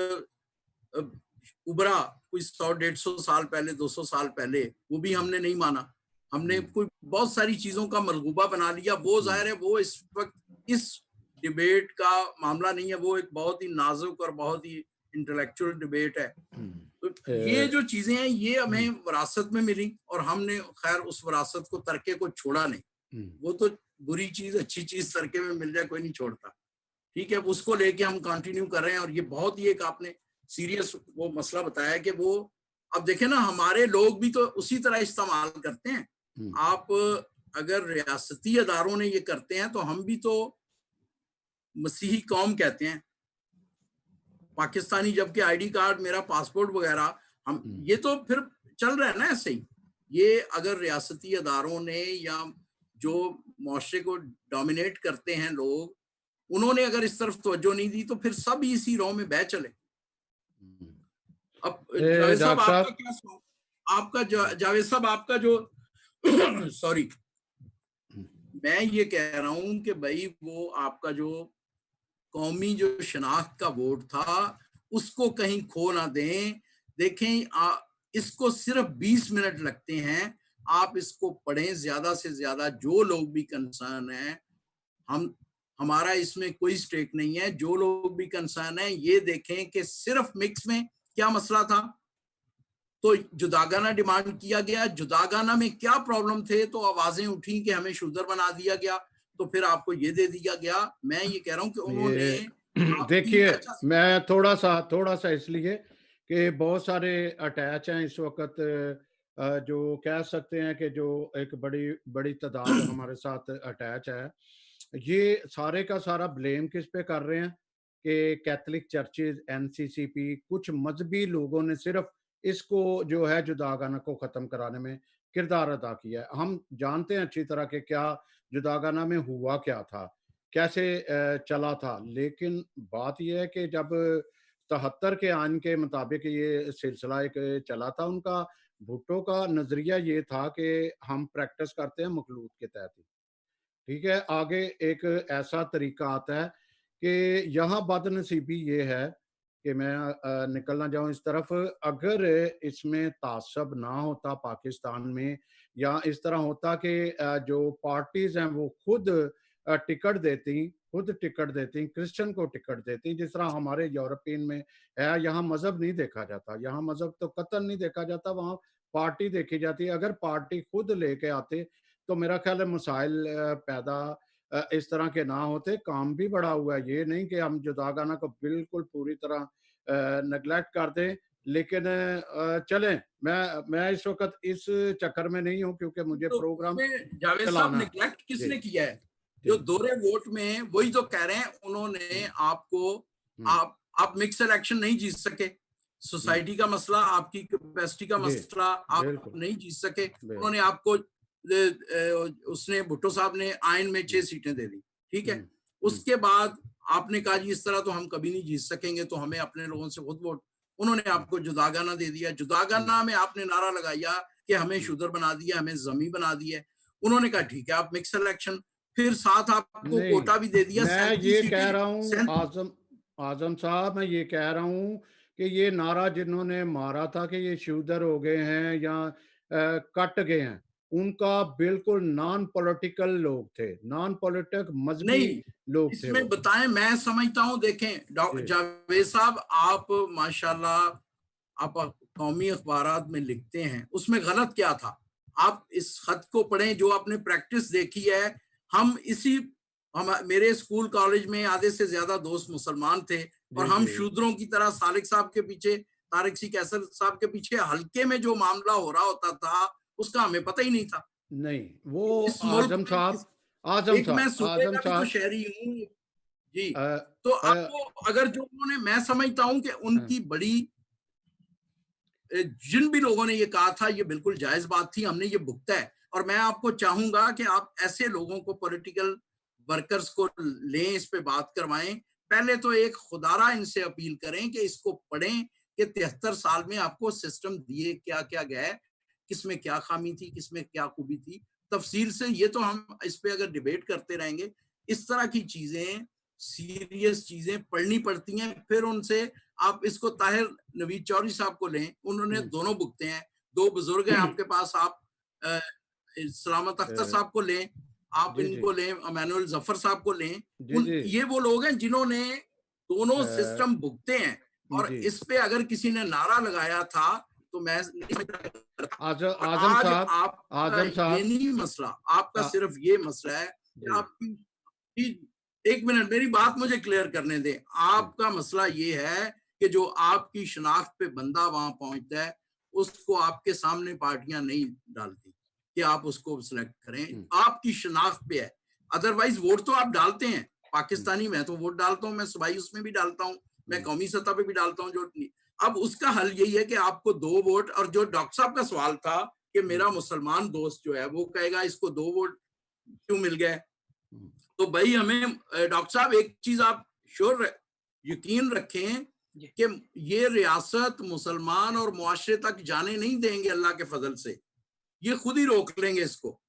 उभरा कोई 100-150 साल पहले, 200 साल पहले, वो भी हमने नहीं माना। हमने कोई बहुत सारी चीजों का मलगूबा बना लिया। वो जाहिर है वो इस वक्त इस डिबेट का मामला नहीं है, वो एक बहुत ही नाजुक और बहुत ही इंटेलेक्चुअल डिबेट है। तो ये जो चीजें हैं ये हमें विरासत में मिली और हमने खैर उस विरासत को तरके को छोड़ा नहीं। वो तो बुरी चीज अच्छी चीज तरके में मिल जाए कोई नहीं छोड़ता, ठीक है, उसको लेके हम कंटिन्यू कर रहे हैं। और ये बहुत ही एक आपने सीरियस वो मसला बताया कि वो अब देखें ना, हमारे लोग भी तो उसी तरह इस्तेमाल करते हैं। आप अगर रियासती अदारों ने ये करते हैं तो हम भी तो मसीही कौम कहते हैं पाकिस्तानी, जबकि आईडी कार्ड मेरा पासपोर्ट वगैरह हम ये तो फिर चल रहा है ना ऐसे ही। ये अगर रियासती अदारों ने या जो मुआशरे को डोमिनेट करते हैं लोग, उन्होंने अगर इस तरफ तवज्जो नहीं दी तो फिर सब इसी राह में बह चले। अब जावेद साहब आपका क्या, आपका जावेद साहब आपका जो सॉरी मैं ये कह रहा हूं कि भाई वो आपका जो कौमी जो शनाख्त का वोट था उसको कहीं खो ना दें। देखें इसको सिर्फ 20 मिनट लगते हैं, आप इसको पढ़ें ज्यादा से ज्यादा। जो लोग भी कंसर्न है, हमारा इसमें कोई स्टेक नहीं है, जो लोग भी कंसर्न है ये देखें कि सिर्फ मिक्स में क्या मसला था। तो जुदागाना डिमांड किया गया, जुदागाना में क्या प्रॉब्लम थे, तो आवाजें उठी कि हमें शूदर बना दिया गया, तो फिर आपको ये दे दिया गया। मैं ये कह रहा हूं कि उन्होंने देखिए मैं थोड़ा सा इसलिए कि बहुत सारे अटैच हैं इस वक्त, जो कह सकते हैं कि जो एक बड़ी बड़ी तादाद हमारे साथ अटैच है। ये सारे का सारा ब्लेम किस पे कर रहे हैं कि कैथलिक चर्चेज, एनसीसीपी, कुछ मजहबी लोगों ने सिर्फ इसको जो है जुदागाना को खत्म कराने में किरदार अदा किया है। हम जानते हैं अच्छी तरह के क्या जुदागाना में हुआ क्या था, कैसे चला था। लेकिन बात यह है कि जब 73 के आइन के मुताबिक ये सिलसिला एक चला था, उनका भुट्टो का नजरिया ये था कि हम प्रैक्टिस करते हैं मखलूत के तहत ही, ठीक है। आगे एक ऐसा तरीका आता है कि यहाँ बदनसीबी ये है कि मैं निकल ना जाऊं इस तरफ, अगर इसमें तासब ना होता पाकिस्तान में, या इस तरह होता कि जो पार्टीज हैं वो खुद टिकट देती, क्रिश्चियन को टिकट देती, जिस तरह हमारे यूरोपियन में है। यहाँ मजहब नहीं देखा जाता, यहाँ मजहब तो कतई नहीं देखा जाता, वहाँ पार्टी देखी जाती है। अगर पार्टी खुद लेके आते तो मेरा ख्याल है मसाइल पैदा इस तरह के ना होते। काम भी बड़ा हुआ है, ये नहीं कि हम जुदागाना को बिल्कुल पूरी तरह नेगलेक्ट कर दें। लेकिन चलें, मैं इस वक्त इस चक्कर में नहीं हूं क्योंकि मुझे तो प्रोग्राम जावेद साहब नेगलेक्ट किसने किया है? जो दोहरे वोट में वही तो कह रहे हैं, उन्होंने आपको आप मिक्स इलेक्शन नहीं जीत सके, सोसाइटी का मसला, आपकी कैपेसिटी का मसला, आप नहीं जीत सके। उन्होंने आपको उसने भुट्टो साहब ने आइन में 6 सीटें दे दी, ठीक है। उसके बाद आपने कहा जी इस तरह तो हम कभी नहीं जीत सकेंगे, तो हमें अपने लोगों से खुद वोट। उन्होंने आपको जुदागाना दे दिया, जुदागाना में आपने नारा लगाया कि हमें शूदर बना दिया, हमें जमी बना दिया। उन्होंने कहा ठीक है आप मिक्स इलेक्शन, फिर साथ आपको कोटा भी दे दिया। मैं ये कह रहा हूँ आजम साहब, मैं ये कह रहा हूँ कि ये नारा जिन्होंने मारा था कि ये शूदर हो गए हैं या कट गए हैं, उनका बिल्कुल नॉन पॉलिटिकल लोग थे, नॉन पॉलिटिक मजहबी लोग थे। इसमें बताएं, मैं समझता हूं, देखें जावेद साहब, आप माशाल्लाह आप कौमी अखबारात में लिखते हैं, उसमें गलत क्या था? आप इस खत को पढ़ें जो आपने प्रैक्टिस देखी है। हम मेरे स्कूल कॉलेज में आधे से ज्यादा दोस्त मुसलमान थे और हम शूद्रों की तरह सालिक साहब के पीछे, तारिक सी कैसर साहब के पीछे हल्के में जो मामला हो रहा होता था उसका हमें पता ही नहीं था। नहीं, वो आजम साहब मैं सूबे का भी तो शहरी हूँ जी। तो आपको अगर जो उन्होंने, मैं समझता हूं कि उनकी बड़ी, जिन भी लोगों ने ये कहा था ये बिल्कुल जायज बात थी, हमने ये भुगता है। और मैं आपको चाहूंगा कि आप ऐसे लोगों को, पॉलिटिकल वर्कर्स को लें, इस पे बात करवाएं। पहले तो एक खुदारा इनसे अपील करें कि इसको पढ़ें कि 73 साल में आपको सिस्टम दिए क्या क्या गया है। किस में क्या खामी थी, किस में क्या खूबी थी तफसील से। ये तो हम इस पे अगर डिबेट करते रहेंगे, इस तरह की चीजें, सीरियस चीजें पढ़नी पड़ती हैं। फिर उनसे आप इसको ताहिर नवीद चौधरी साहब को लें, उन्होंने दोनों भुगते हैं, दो बुजुर्ग हैं आपके पास। आप सलामत अख्तर साहब को लें, आप इनको लें, अमानुअल जफर साहब को लें, ये वो लोग हैं जिन्होंने दोनों सिस्टम भुगते हैं। और इस पे अगर किसी ने नारा लगाया था तो मैं आजम साहब, आजम साहब, ये नहीं मसला आपका, सिर्फ ये मसला है कि आपकी, एक मिनट मेरी बात मुझे क्लियर करने दें। आपका मसला ये है कि जो आपकी शनाख्त पे बंदा वहां पहुंचता है उसको आपके सामने पार्टियां नहीं डालती कि आप उसको सिलेक्ट करें, आपकी शनाख्त पे है। अदरवाइज वोट तो आप डालते हैं, पाकिस्तानी मैं तो वोट डालता हूँ, मैं सूबाई उसमें भी डालता हूँ, मैं कौमी सतह पे भी डालता हूँ। जो अब उसका हल यही है कि आपको 2 वोट, और जो डॉक्टर साहब का सवाल था कि मेरा मुसलमान दोस्त जो है वो कहेगा इसको 2 वोट क्यों मिल गए, तो भाई हमें डॉक्टर साहब एक चीज आप श्योर यकीन रखें कि ये रियासत मुसलमान और मुआशरे तक जाने नहीं देंगे अल्लाह के फजल से, ये खुद ही रोक लेंगे इसको।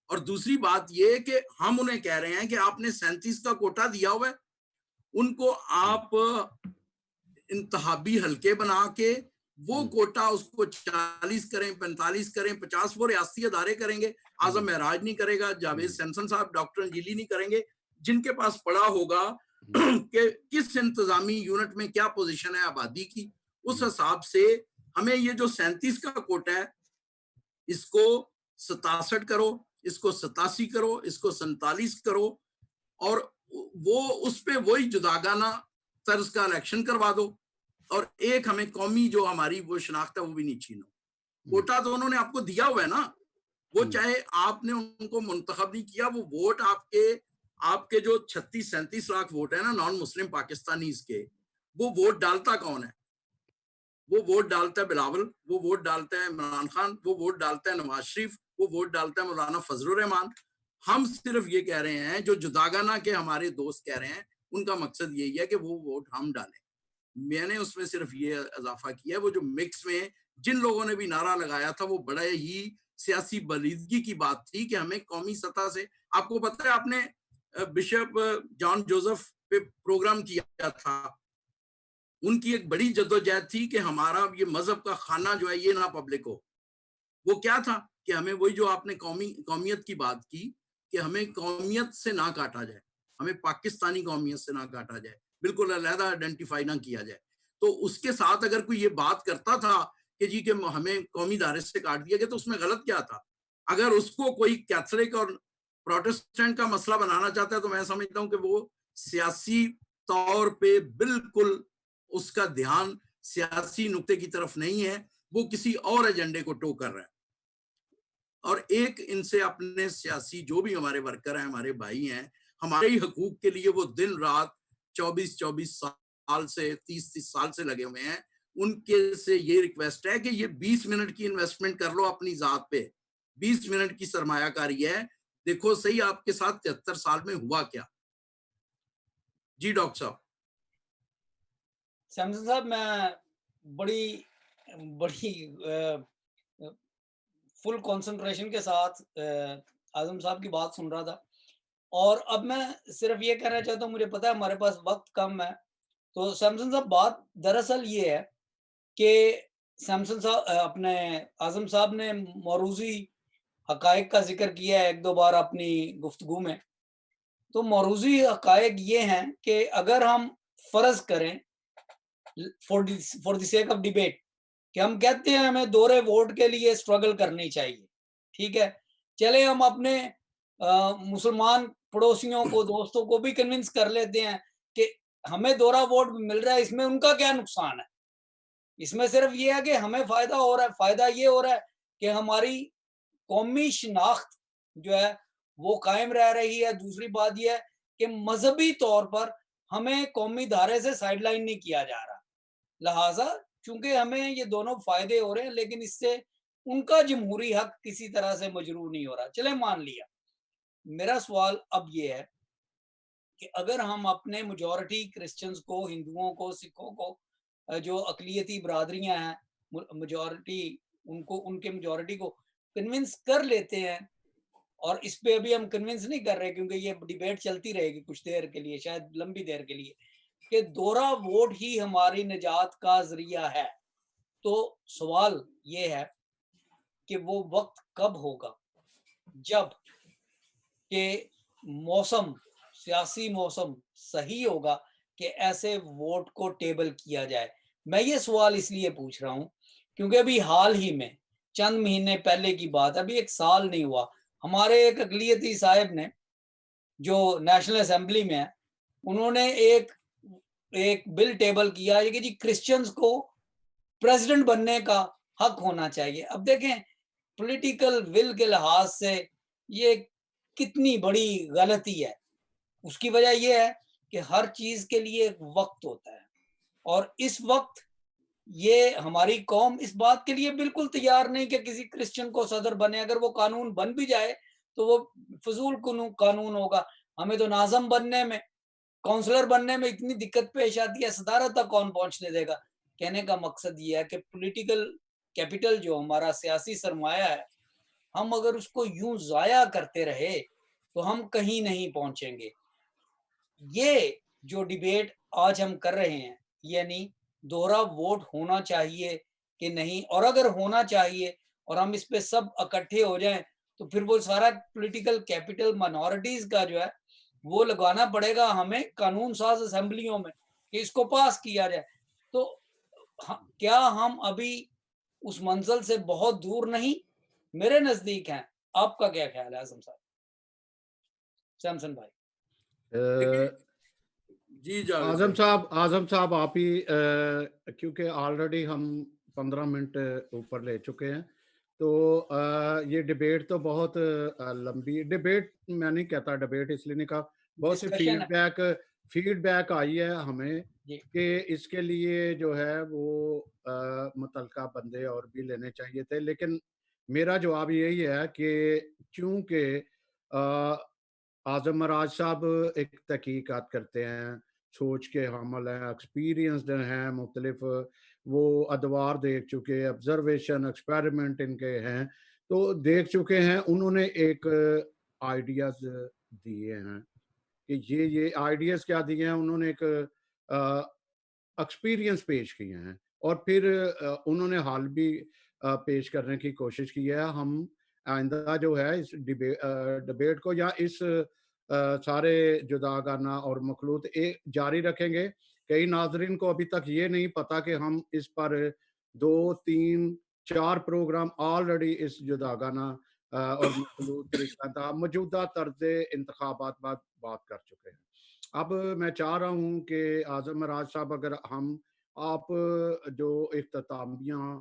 और दूसरी बात ये कि हम उन्हें कह रहे हैं कि आपने 37 का कोटा दिया हुआ है, उनको आप इंतहाबी हल्के बना के वो कोटा उसको 40 करें, 45 करें, 50 वो रियासती अदारे करेंगे। आजम महराज नहीं करेगा, जावेद सैमसन साहब, डॉक्टर अंजीली नहीं करेंगे, जिनके पास पड़ा होगा कि किस इंतजामी यूनिट में क्या पोजीशन है आबादी की, उस हिसाब से हमें ये जो 37 का कोटा है इसको 67 करो, इसको 87 करो, इसको 47 करो, और वो उस पे वही जुदागाना तर्ज का इलेक्शन करवा दो, और एक हमें कौमी जो हमारी वो शनाख्त है वो भी नहीं छीनो। कोटा तो उन्होंने आपको दिया हुआ है ना, वो चाहे आपने उनको मुंतखब नहीं किया, वो वोट आपके जो 36-37 लाख वोट है ना नॉन मुस्लिम पाकिस्तानी के, वो वोट डालता कौन है? वो वोट डालता है बिलावल, वो वोट डालता है इमरान खान, वो वोट डालता है नवाज शरीफ, वो वोट डालता है मौलाना फजलुर रहमान। हम सिर्फ ये कह रहे हैं, जो जुदागाना के हमारे दोस्त कह रहे हैं, उनका मकसद यही है कि वो वोट हम डालें। मैंने उसमें सिर्फ ये इजाफा किया, वो जो मिक्स में जिन लोगों ने भी नारा लगाया था वो बड़ा ही सियासी बलीदगी की बात थी कि हमें कौमी सतह से, आपको पता है आपने बिशप जॉन जोसेफ पे प्रोग्राम किया था, उनकी एक बड़ी जद्दोजहद थी कि हमारा ये मजहब का खाना जो है ये ना पब्लिक हो। वो क्या था कि हमें वही जो आपने कौमियत की बात की कि हमें कौमियत से ना काटा जाए, हमें पाकिस्तानी कौमियत से ना काटा जाए, बिल्कुल अलहदा आइडेंटिफाई ना किया जाए। तो उसके साथ अगर कोई ये बात करता था कि जी के हमें कौमी दायरे से काट दिया गया, तो उसमें गलत क्या था? अगर उसको कोई कैथोलिक और प्रोटेस्टेंट का मसला बनाना चाहता है तो मैं समझता हूँ कि वो सियासी तौर पे बिल्कुल उसका ध्यान सियासी नुक्ते की तरफ नहीं है, वो किसी और एजेंडे को टो कर रहा है। और एक इनसे अपने सियासी जो भी हमारे वर्कर हैं, हमारे भाई हैं, हमारे ही हकूक के लिए वो दिन रात 24-24 साल से 30-30 साल से लगे हुए हैं, उनके से ये रिक्वेस्ट है कि ये 20 मिनट की इन्वेस्टमेंट कर लो अपनी जात पे, 20 मिनट की सरमायाकारी है, देखो सही आपके साथ 73 साल में हुआ क्या। जी डॉक्टर साहब। सैमसन साहब, मैं बड़ी फुल कंसंट्रेशन के साथ आजम साहब की बात सुन रहा था, और अब मैं सिर्फ ये कहना चाहता हूँ, मुझे पता है हमारे पास वक्त कम है, तो सैमसन साहब बात दरअसल ये है कि सैमसन साहब अपने आजम साहब ने मौरूजी हकायक का जिक्र किया है 1-2 बार अपनी गुफ्तगू में। तो मौरूजी हकायक ये हैं कि अगर हम फर्ज करें for the sake of debate कि हम कहते हैं हमें दोहरे वोट के लिए स्ट्रगल करनी चाहिए, ठीक है, चले हम अपने मुसलमान पड़ोसियों को, दोस्तों को भी कन्विंस कर लेते हैं कि हमें दोहरा वोट मिल रहा है, इसमें उनका क्या नुकसान है? इसमें सिर्फ ये है कि हमें फायदा हो रहा है। फायदा ये हो रहा है कि हमारी कौमी शनाख्त जो है वो कायम रह रही है। दूसरी बात यह है कि मजहबी तौर पर हमें कौमी धारे से साइडलाइन नहीं किया जा रहा, लिहाजा चूंकि हमें ये दोनों फायदे हो रहे हैं, लेकिन इससे उनका जमहूरी हक किसी तरह से मजरूह नहीं हो रहा। चले मान लिया, मेरा सवाल अब ये है कि अगर हम अपने मेजॉरिटी क्रिश्चियंस को, हिंदुओं को, सिखों को, जो अकलियती बरादरियां हैं, मेजॉरिटी उनको उनके मेजॉरिटी को कन्विंस कर लेते हैं, और इस पे अभी हम कन्विंस नहीं कर रहे क्योंकि ये डिबेट चलती रहेगी कुछ देर के लिए, शायद लंबी देर के लिए, कि दोहरा वोट ही हमारी निजात का जरिया है। तो सवाल ये है कि वो वक्त कब होगा जब कि मौसम, सियासी मौसम सही होगा कि ऐसे वोट को टेबल किया जाए। मैं ये सवाल इसलिए पूछ रहा हूँ क्योंकि अभी हाल ही में चंद महीने पहले की बात, अभी 1 साल नहीं हुआ, हमारे एक अक़लियती साहब ने जो नेशनल असेंबली में है, उन्होंने एक बिल टेबल किया है कि जी क्रिश्चियंस को प्रेसिडेंट बनने का हक होना चाहिए। अब देखें पॉलिटिकल विल के लिहाज से ये कितनी बड़ी गलती है। उसकी वजह यह है कि हर चीज के लिए एक वक्त होता है, और इस वक्त ये हमारी कौम इस बात के लिए बिल्कुल तैयार नहीं कि किसी क्रिश्चियन को सदर बने। अगर वो कानून बन भी जाए तो वो फजूल कानून होगा। हमें तो नाज़म बनने में, काउंसलर बनने में इतनी दिक्कत पेश आती है, सदारत तक कौन पहुंचने देगा। कहने का मकसद ये है कि पॉलिटिकल कैपिटल जो हमारा सियासी सरमाया है, हम अगर उसको यूं जाया करते रहे तो हम कहीं नहीं पहुंचेंगे। ये जो डिबेट आज हम कर रहे हैं, यानी दोहरा वोट होना चाहिए कि नहीं, और अगर होना चाहिए और हम इस पे सब इकट्ठे हो जाएं तो फिर वो सारा पॉलिटिकल कैपिटल माइनॉरिटीज का जो है वो लगाना पड़ेगा हमें कानून साज असेंबलियों में कि इसको पास किया जाए। तो क्या हम अभी उस मंजिल से बहुत दूर नहीं? मेरे नजदीक हैं। आपका क्या ख्याल है आजम साहब? सैमसन भाई। जी आजम साहब आप ही, क्योंकि ऑलरेडी हम 15 मिनट ऊपर ले चुके हैं, तो ये डिबेट तो बहुत लंबी डिबेट, मैं नहीं कहता डिबेट, इसलिए नहीं कहा, बहुत सी फीडबैक आई है हमें कि इसके लिए जो है वो मुतलका बंदे और भी लेने चाहिए थे। लेकिन मेरा जवाब यही है कि चूंकि आजम मराज साहब एक तहकीकात करते हैं, सोच के हामिल हैं, एक्सपीरियंसड हैं, मुख्तलिफ वो अदवार देख चुके, ऑब्जर्वेशन एक्सपेरिमेंट इनके हैं, तो देख चुके हैं। उन्होंने एक आइडियाज दिए हैं कि ये आइडियाज क्या दिए हैं, उन्होंने एक एक्सपीरियंस पेश किए हैं, और फिर उन्होंने हाल भी पेश करने की कोशिश की है। हम आइंदा जो है इस डिबेट को या इस सारे जुदागाना और मखलूत जारी रखेंगे। कई नाजरीन को अभी तक ये नहीं पता कि हम इस पर 2, 3, 4 प्रोग्राम ऑलरेडी इस जुदागाना और मखलूत रिश्ता मौजूदा तर्ज इंतखाबात बात कर चुके हैं। अब मैं चाह रहा हूँ कि आजम मराज साहब, अगर आप जो इख्तितामिया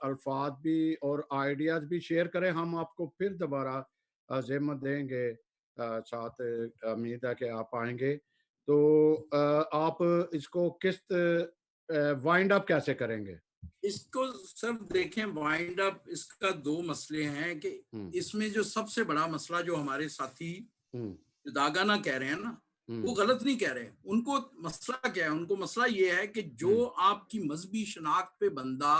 अल्फाज भी और आइडियाज भी शेयर करें, हम आपको फिर दोबारा ज़िम्मा देंगे। साथ उम्मीद है कि आप आएंगे, तो आप इसको किस वाइंड अप कैसे करेंगे? इसको सर देखें, वाइंड अप इसका 2 मसले हैं कि इसमें जो सबसे बड़ा मसला जो हमारे साथी दागाना कह रहे हैं ना, वो गलत नहीं कह रहे। उनको मसला क्या है? उनको मसला ये है कि जो आपकी मजहबी शनाख्त पे बंदा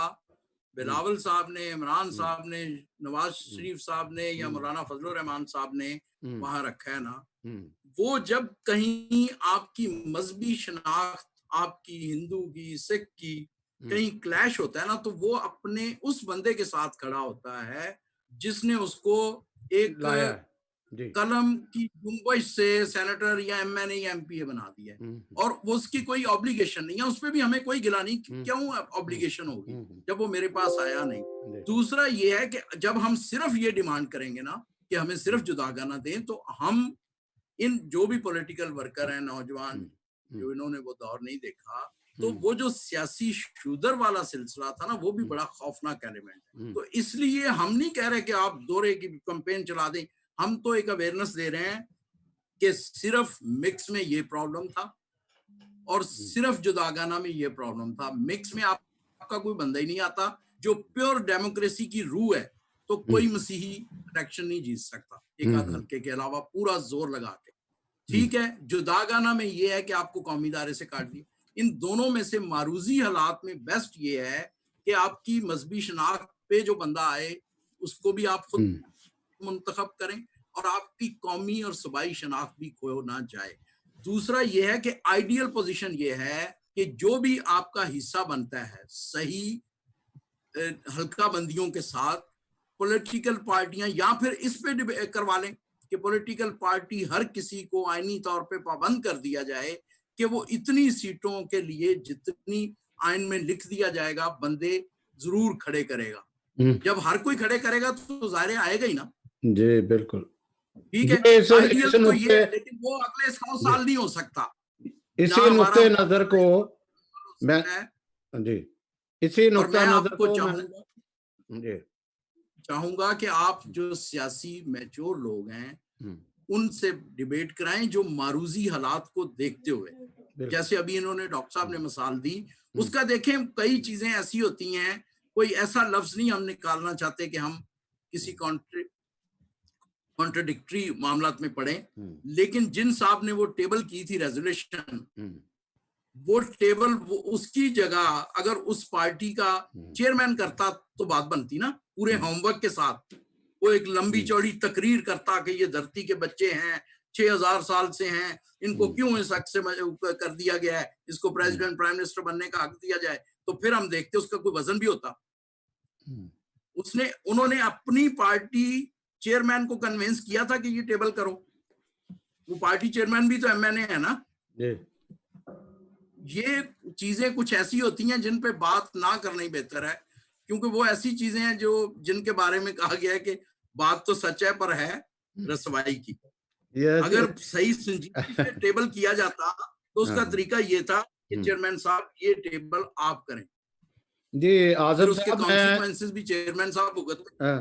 बिलावल साहब ने, इमरान साहब ने, नवाज शरीफ साहब ने या मौलाना फजलुर रहमान साहब ने वहां रखा है ना, वो जब कहीं आपकी मजहबी शनाख्त, आपकी हिंदू की, सिख की कहीं क्लैश होता है ना, तो वो अपने उस बंदे के साथ खड़ा होता है जिसने उसको एक कलम की गुंबज से सेनेटर या एमएनए या एमपीए बना दिया है, और वो उसकी कोई ऑब्लिगेशन नहीं है, उस पर भी हमें कोई गिला नहीं। क्यों ऑब्लिगेशन होगी जब वो मेरे पास आया नहीं। दूसरा ये है कि जब हम सिर्फ ये डिमांड करेंगे ना कि हमें सिर्फ जुदागाना दें, तो हम इन जो भी पॉलिटिकल वर्कर हैं, नौजवान जो इन्होंने वो दौर नहीं देखा, तो वो जो सियासी शूदर वाला सिलसिला था ना, वो भी बड़ा खौफनाक एलिमेंट है। तो इसलिए हम नहीं कह रहे कि आप दोहरे की कैंपेन चला दें, हम तो एक अवेयरनेस दे रहे हैं कि सिर्फ मिक्स में ये प्रॉब्लम था और सिर्फ जुदागाना में ये प्रॉब्लम था। मिक्स में आपका कोई बंदा ही नहीं आता जो प्योर डेमोक्रेसी की रूह है, तो कोई मसीही इलेक्शन नहीं जीत सकता एक आध हल्के के अलावा पूरा जोर लगा के। ठीक है, जुदागाना में ये है कि आपको कौमी दायरे से काट दिया। इन दोनों में से मारूजी हालात में बेस्ट ये है कि आपकी मजहबी शनाख्त पे जो बंदा आए उसको भी आप खुद मुंतखब करें और आपकी कौमी और सूबाई शनाख्त भी खो ना जाए। दूसरा यह है कि आइडियल पोजीशन यह है कि जो भी आपका हिस्सा बनता है सही हल्का बंदियों के साथ पॉलिटिकल पार्टियां, या फिर इस पे करवा लें कि पॉलिटिकल पार्टी हर किसी को आईनी तौर पे पाबंद कर दिया जाए कि वो इतनी सीटों के लिए जितनी आइन में लिख दिया जाएगा बंदे जरूर खड़े करेगा। जब हर कोई खड़े करेगा तो जाहिर आएगा ही ना। जी बिल्कुल, ठीक है, आइडियल तो ये है, लेकिन वो अगले 100 साल नहीं हो सकता। इसी नुक्ते नजर को मैं जी इसी नुक्ता नजर को मैं चाहूंगा कि आप जो सियासी मैच्योर लोग हैं उनसे डिबेट कराएं जो मारूजी हालात को देखते हुए, जैसे अभी इन्होंने डॉक्टर साहब ने मिसाल दी उसका देखें। कई चीजें ऐसी होती हैं, कोई ऐसा लफ्ज नहीं हम निकालना चाहते कि हम किसी कॉन्ट्रडिक्टरी मामलात में पड़े, लेकिन जिन साहब ने वो टेबल की थी रेजोल्यूशन, वो टेबल वो उसकी जगह अगर उस पार्टी का चेयरमैन करता तो बात बनती ना, पूरे होमवर्क के साथ। वो एक लंबी चौड़ी तकरीर करता कि ये धरती के बच्चे हैं, 6000 साल से हैं, इनको क्यों इस हक से कर दिया गया है, इसको प्रेसिडेंट प्राइम मिनिस्टर बनने का हक दिया जाए, तो फिर हम देखते उसका कोई वजन भी होता। उन्होंने अपनी पार्टी चेयरमैन को कन्विंस किया था कि ये टेबल करो। वो पार्टी चेयरमैन भी तो एमएनए है ना। ये चीजें कुछ ऐसी होती हैं जिन पे बात ना करना ही बेहतर है, क्योंकि वो ऐसी चीजें हैं जो जिनके बारे में कहा गया है कि बात तो सच है पर है रसवाई की। अगर सही संजीदगी से टेबल किया जाता तो उसका तरीका ये था कि चेयरमैन साहब ये टेबल आप करें जी। आजम साहब, कॉन्सिक्वेंसेस भी चेयरमैन साहब भुगतते।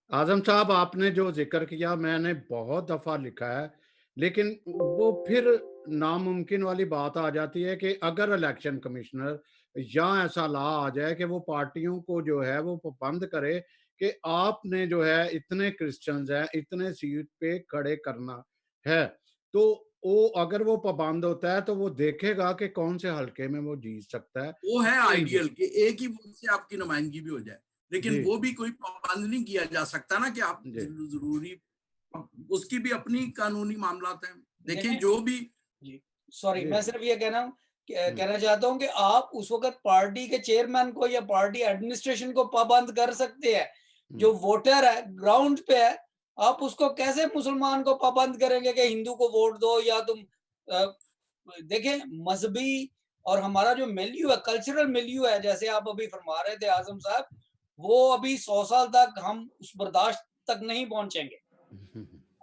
आजम साहब, आपने जो जिक्र किया मैंने बहुत दफा लिखा है, लेकिन वो फिर नामुमकिन वाली बात आ जाती है कि अगर इलेक्शन कमिश्नर या ऐसा ला आ जाए कि वो पार्टियों को जो है वो बंद करे कि आपने जो है इतने क्रिश्चियंस हैं, इतने सीट पे खड़े करना है, तो वो अगर वो पाबंद होता है तो वो देखेगा कि कौन से हल्के में वो जीत सकता है। वो है आइडियल कि एक ही वोट से आपकी नुमाइंदगी भी हो जाए, लेकिन वो भी कोई पाबंद नहीं किया जा सकता ना कि आप जरूरी, उसकी भी अपनी कानूनी मामलात हैं। देखिए जो भी सॉरी, मैं सिर्फ ये कहना चाहता हूँ कि आप उस वक्त पार्टी के चेयरमैन को या पार्टी एडमिनिस्ट्रेशन को पाबंद कर सकते हैं। जो वोटर है ग्राउंड पे है, आप उसको कैसे मुसलमान को पाबंद करेंगे कि हिंदू को वोट दो, या तुम देखें मजहबी और हमारा जो मिल्यू है, कल्चरल मिल्यू है, जैसे आप अभी फरमा रहे थे आजम साहब, वो अभी 100 साल तक हम उस बर्दाश्त तक नहीं पहुंचेंगे।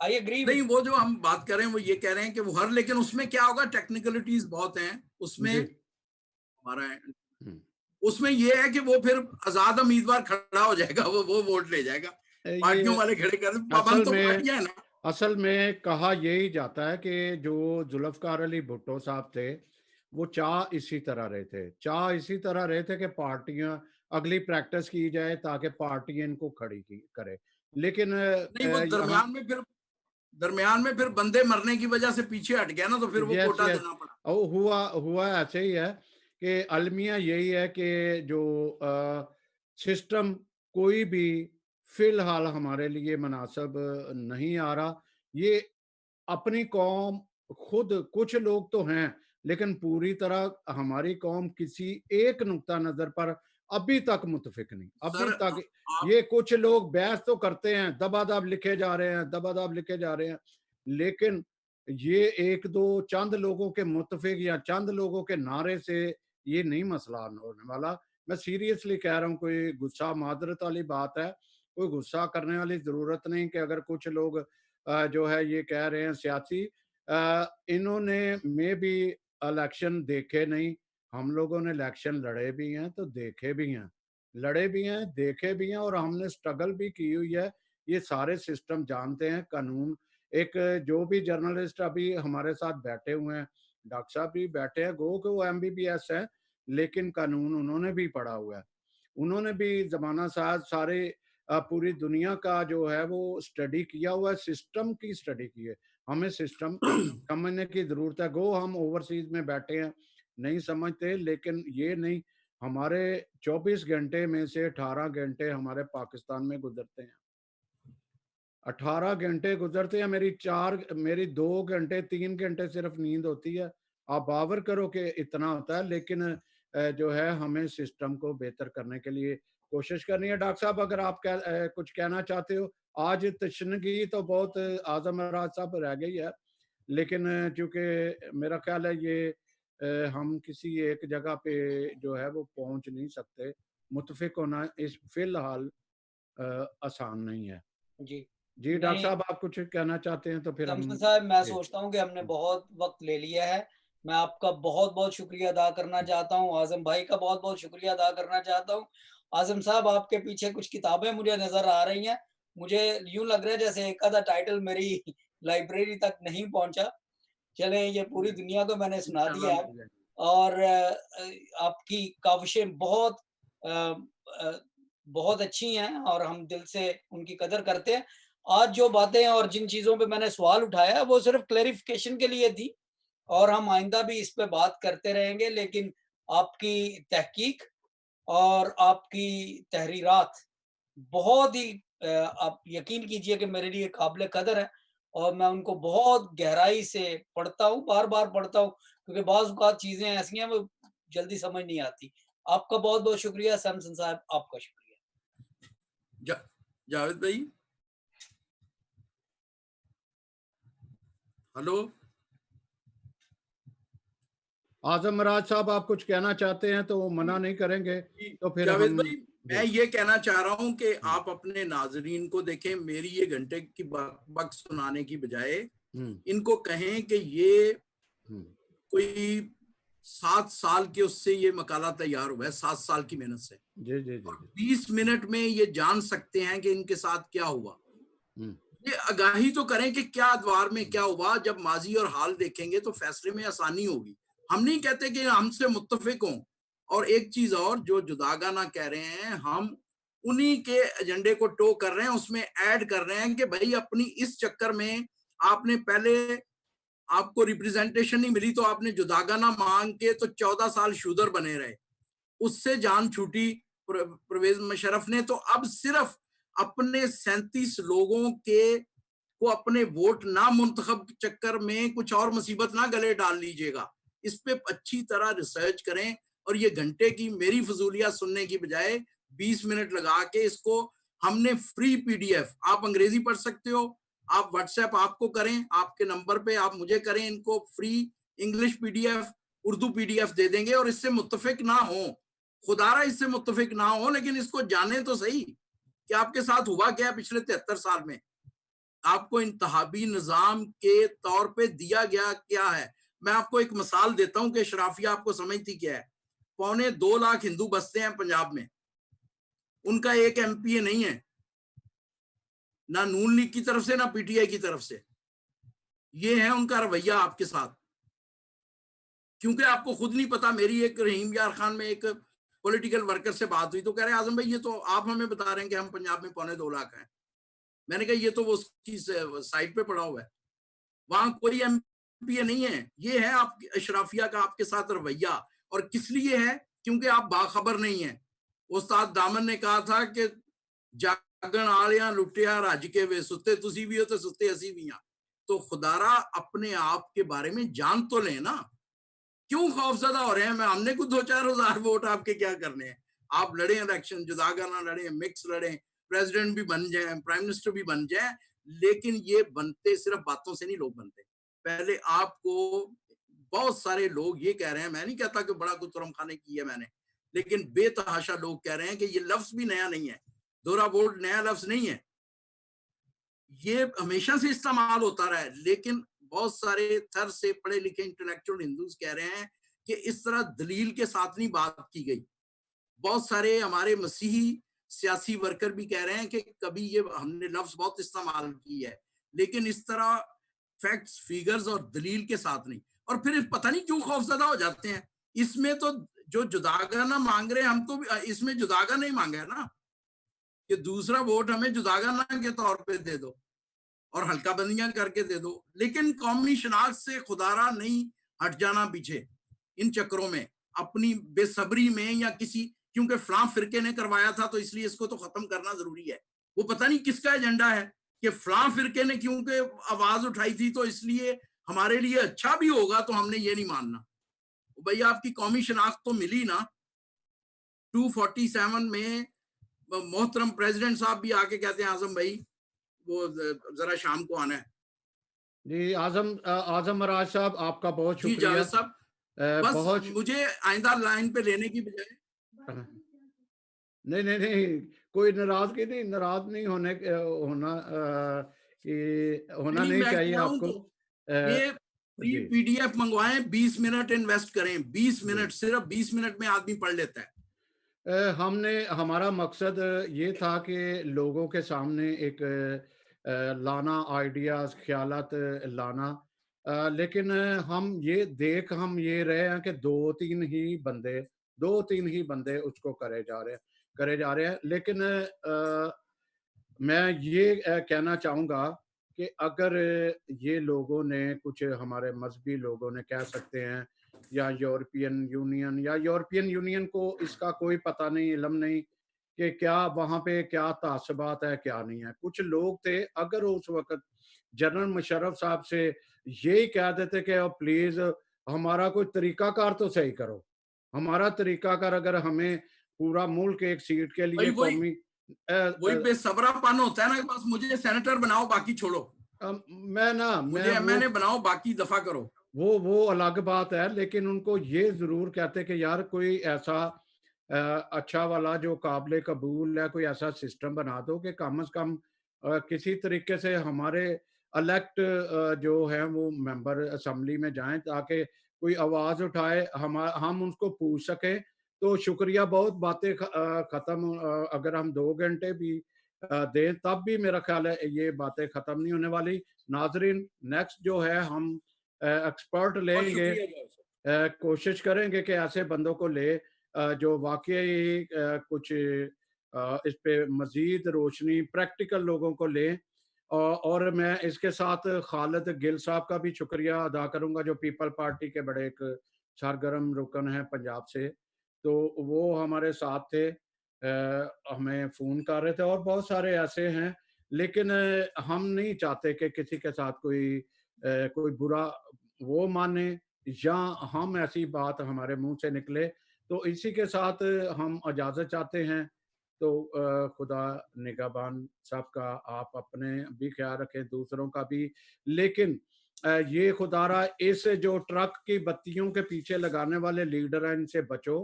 I agree. नहीं, वो जो हम बात कर रहे हैं वो ये कह रहे हैं कि वो हर, लेकिन उसमें क्या होगा, टेक्निकलिटीज बहुत हैं उसमें हमारा, उसमें ये है कि वो फिर आजाद उम्मीदवार खड़ा हो जाएगा, वो वोट ले जाएगा, पार्टियों वाले खड़े कर, पाबंद तो पार्टियां है ना। असल में कहा यही जाता है कि जो जुल्फकार अली भुट्टो साहब थे वो चाह इसी तरह रहे थे कि पार्टियां अगली प्रैक्टिस की जाए ताकि पार्टियां इनको खड़ी करे, लेकिन नहीं, वो दरमियान में फिर बंदे मरने की वजह से पीछे हट गया ना, तो फिर वो कोटा देना पड़ा। हुआ ऐसे ही है कि अलमिया यही है कि जो सिस्टम कोई भी फिलहाल हमारे लिए मुनासिब नहीं आ रहा। ये अपनी कौम खुद, कुछ लोग तो हैं लेकिन पूरी तरह हमारी कौम किसी एक नुक्ता नजर पर अभी तक मुतफिक नहीं। अभी तक ये कुछ लोग बहस तो करते हैं, दबादब लिखे जा रहे हैं, लेकिन ये एक दो चंद लोगों के मुतफिक या चंद लोगों के नारे से ये नहीं मसला होने वाला। मैं सीरियसली कह रहा हूँ, कोई गुस्सा मादरत वाली बात है, कोई गुस्सा करने वाली जरूरत नहीं कि अगर कुछ लोग जो है ये कह रहे हैं सियासी, इन्होंने में भी इलेक्शन देखे नहीं, हम लोगों ने इलेक्शन लड़े भी हैं तो देखे भी हैं, देखे भी हैं, और हमने स्ट्रगल भी की हुई है। ये सारे सिस्टम जानते हैं, कानून। एक जो भी जर्नलिस्ट अभी हमारे साथ बैठे हुए हैं, डॉक्टर साहब भी बैठे हैं, गो के वो MBBS है, लेकिन कानून उन्होंने भी पढ़ा हुआ है, उन्होंने भी जमाना साथ सारे पूरी दुनिया का जो है वो स्टडी किया हुआ है, सिस्टम की स्टडी की है। हमें सिस्टम समझने की जरूरत है। गो हम ओवरसीज में बैठे हैं, नहीं समझते, लेकिन ये नहीं हमारे 24 घंटे में से 18 घंटे हमारे पाकिस्तान में गुजरते हैं। 18 घंटे गुजरते हैं, मेरी 2 घंटे 3 घंटे सिर्फ नींद होती है। आप बावर करो कि इतना होता है, लेकिन जो है हमें सिस्टम को बेहतर करने के लिए कोशिश करनी है। डॉक्टर साहब, अगर आप कुछ कहना चाहते हो। आज तशनगी तो बहुत आजम राज साहब रह गई है, लेकिन चूंकि मेरा ख्याल है ये हम किसी एक जगह पे जो है वो पहुंच नहीं सकते। मुत्तफिक होना इस फिलहाल आसान नहीं है। जी। जी डॉक्टर नहीं, साहब, आप कुछ कहना चाहते हैं तो फिर हम। शमस साहब, मैं जी। सोचता हूँ कि हमने बहुत वक़्त ले लिया है। मैं आपका बहुत-बहुत शुक्रिया अदा करना चाहता हूँ, आज़म भाई का बहुत-बहुत शुक्रिया अदा करना चाहता हूँ। आज़म साहब, आपके पीछे कुछ किताबें मुझे नज़र आ रही हैं। मुझे यूँ लग रहा है जैसे एक आधा टाइटल मेरी लाइब्रेरी तक नहीं पहुँचा। चलें, ये पूरी दुनिया को मैंने सुना इंशाल्लाह दिया अब। मिल जाएगी। और आपकी काविशें अ अ, बहुत अच्छी हैं और हम दिल से उनकी कदर करते हैं। आज जो बातें और जिन चीज़ों पे मैंने सवाल उठाया, वो सिर्फ़ क्लैरिफ़िकेशन के लिए थी और हम आइंदा भी इस पे बात करते रहेंगे। लेकिन आपकी तहकीक और आपकी तहरीरात बहुत ही आप यकीन कीजिए कि मेरे लिए काबिल कदर है और मैं उनको बहुत गहराई से पढ़ता हूँ, बार-बार पढ़ता हूँ, क्योंकि बाज़ औक़ात चीज़ें ऐसी हैं वो जल्दी समझ नहीं आती। आपका बहुत-बहुत शुक्रिया सैमसन साहब, आपका शुक्रिया। जा, जावेद भाई, हेलो। आजम राज साहब, आप कुछ कहना चाहते हैं तो वो मना नहीं करेंगे, जी, तो फिर जावेद हम। भाई, जी। मैं ये कहना चाह रहा हूं कि हम्म, आप अपने नाजरीन को देखें, मेरी ये घंटे की बक सुनाने की बजाय हम्म, इनको कहें कि ये हम्म, कोई 7 साल के उससे ये मकाला तैयार हुआ है, 7 साल की मेहनत से। जी जी जी और जी। 20 मिनट में ये जान सकते हैं कि इनके साथ क्या हुआ। हम्म, ये आगाही तो करें कि क्या अदवार में क्या हुआ। जब माजी और हाल देखेंगे तो फैसले में आसानी होगी। हम नहीं कहते कि हमसे मुत्तफिक हों। और एक चीज और, जो जुदागाना कह रहे हैं, हम उन्हीं के एजेंडे को टो कर रहे हैं, उसमें ऐड कर रहे हैं कि भाई अपनी इस चक्कर में आपने पहले, आपको रिप्रेजेंटेशन नहीं मिली तो आपने जुदागाना मांग के तो 14 साल शूदर बने रहे, उससे जान छूटी परवेज मुशर्रफ ने। तो अब सिर्फ अपने 37 लोगों के को अपने वोट ना मुंतखब चक्कर में कुछ और मुसीबत ना गले डाल लीजिएगा। इस पे अच्छी तरह रिसर्च करें और ये घंटे की मेरी फजूलियात सुनने की बजाय 20 मिनट लगा के इसको, हमने फ्री पीडीएफ, आप अंग्रेजी पढ़ सकते हो, आप व्हाट्सएप आपको करें, आपके नंबर पे आप मुझे करें, इनको free English PDF, Urdu PDF दे देंगे। और इससे मुत्तफिक ना हो, खुदारा इससे मुत्तफिक ना हो, लेकिन इसको जाने तो सही कि आपके साथ हुआ क्या पिछले 73 साल में, आपको इंतहाबी निजाम के तौर पे दिया गया क्या है। मैं आपको एक मिसाल देता हूं कि शराफिया आपको समझती क्या है। 2.25 लाख हिंदू बसते हैं पंजाब में, उनका एक एमपीए नहीं है, ना नून लीग की तरफ से ना पीटीआई की तरफ से। ये है उनका रवैया आपके साथ। क्योंकि आपको खुद नहीं पता। मेरी एक रहीम यार खान में एक पॉलिटिकल वर्कर से बात हुई तो कह रहे आजम भाई, ये तो आप हमें बता रहे हैं कि हम पंजाब में 2.25 लाख हैं। मैंने कहा ये तो वो उसकी साइट पे पड़ा हुआ है, वहां कोई एमपीए नहीं है। ये है आप अशराफिया का आपके साथ रवैया। और किस लिए है? क्योंकि आप बाखबर नहीं है। उस्ताद दामन ने कहा था कि जागण आलियां लुटिया रज के वे सुते, तुसी भी हो तो सुते असी भी हाँ। तो खुदारा अपने आप के बारे में जान तो लें ना। क्यों खौफजदा हो रहे हैं? मैं हमने कुछ 2-4 हज़ार वोट आपके क्या करने हैं? आप लड़े इलेक्शन, जुदागाना लड़े, मिक्स लड़े, प्रेसिडेंट भी बन जाए, प्राइम मिनिस्टर भी बन जाए, लेकिन ये बनते सिर्फ बातों से नहीं लोग बनते। पहले आपको, बहुत सारे लोग ये कह रहे हैं, मैं नहीं कहता कि बड़ा कुछ तुरम खाने की है मैंने, लेकिन बेतहाशा लोग कह रहे हैं कि ये लफ्ज भी नया नहीं है, दोहरा वोट नया लफ्ज नहीं है, ये हमेशा से इस्तेमाल होता रहा है। लेकिन बहुत सारे थर से पढ़े लिखे इंटेलेक्चुअल हिंदूज कह रहे हैं कि इस तरह दलील के साथ नहीं बात की गई। बहुत सारे हमारे मसीही सियासी वर्कर भी कह रहे हैं कि कभी ये हमने लफ्ज बहुत इस्तेमाल की है, लेकिन इस तरह फैक्ट्स, फिगर्स और दलील के साथ नहीं। और फिर पता नहीं क्यों खौफजदा हो जाते हैं। इसमें तो जो जुदागाना मांग रहे हैं, हम तो इसमें जुदागा नहीं मांगा है ना, कि दूसरा वोट हमें जुदागाना के तौर पे दे दो और हल्का बंदियां करके दे दो। लेकिन कौमी शनाख्त से खुदारा नहीं हट जाना पीछे इन चक्करों में। अपनी बेसब्री में या किसी, क्योंकि फलां फिरके ने करवाया था तो इसलिए इसको तो खत्म करना जरूरी है। वो पता नहीं किसका एजेंडा है कि फलां फिरके ने क्योंकि आवाज उठाई थी तो इसलिए हमारे लिए अच्छा भी होगा, तो हमने ये नहीं मानना। भैया आपकी कौमी शनाख्त तो मिली ना। 247 में मोहतरम प्रेसिडेंट साहब भी आके कहते हैं आजम भाई वो जरा शाम को आना है। जी आजम मराज साहब, आपका बहुत जी शुक्रिया। जावेद साहब, बस बहुत मुझे आइंदा लाइन पे लेने की बजाय नहीं नहीं नहीं, कोई नाराजगी नहीं, नाराज नहीं होने होना कि होना नहीं मैं चाहिए कह रहा हूं आपको। तो ये फ्री जी पीडीएफ मंगवाएं, 20 मिनट इन्वेस्ट करें, 20 मिनट, सिर्फ 20 मिनट में आदमी पढ़ लेता है। हमने हमारा मकसद ये था कि लोगों के सामने एक लाना, आइडियाज, ख्यालात लाना, लेकिन हम ये रहे हैं कि दो तीन ही बंदे उसको करे जा रहे हैं। लेकिन मैं ये कहना चाहूँगा कि अगर ये लोगों ने कुछ, हमारे मजहबी लोगों ने कह सकते हैं, या यूरोपियन यूनियन को इसका कोई पता नहीं, इल्म नहीं कि क्या वहाँ पे क्या तासबात है क्या नहीं है। कुछ लोग थे, अगर उस वक्त जनरल मुशर्रफ साहब से यही कह देते कि प्लीज हमारा कोई तरीकाकार तो सही करो, हमारा तरीकाकार, अगर हमें पूरा मुल्क एक सीट के लिए वही कौमी वही बेसब्रापन होता है ना, बस मुझे सेनेटर बनाओ बाकी छोड़ो, मुझे एमएनए बनाओ बाकी दफा करो। वो अलग बात है, लेकिन उनको ये जरूर कहते कि यार कोई ऐसा अच्छा वाला जो काबिल कबूल है, कोई ऐसा सिस्टम बना दो कि कम से कम किसी तरीके से हमारे इलेक्ट जो है वो मेंबर असेंबली में जाएं, ताकि कोई आवाज उठाए, हम उनको पूछ सकें। तो शुक्रिया, बहुत बातें खत्म, अगर हम 2 घंटे भी दें तब भी मेरा ख्याल है ये बातें खत्म नहीं होने वाली। नाजरीन, नेक्स्ट जो है हम एक्सपर्ट लेंगे, कोशिश करेंगे कि ऐसे बंदों को ले जो वाकई कुछ इस पे मजीद रोशनी, प्रैक्टिकल लोगों को ले। और मैं इसके साथ खालिद गिल साहब का भी शुक्रिया अदा करूंगा, जो पीपल पार्टी के बड़े एक सरगर्म रुकन हैं पंजाब से। तो वो हमारे साथ थे, हमें फ़ोन कर रहे थे, और बहुत सारे ऐसे हैं। लेकिन हम नहीं चाहते कि किसी के साथ कोई बुरा वो माने, या हम ऐसी बात हमारे मुंह से निकले। तो इसी के साथ हम इजाज़त चाहते हैं। तो खुदा निगहबान सबका, आप अपने भी ख्याल रखें, दूसरों का भी। लेकिन ये खुदारा, इस जो ट्रक की बत्तियों के पीछे लगाने वाले लीडर हैं, इनसे बचो।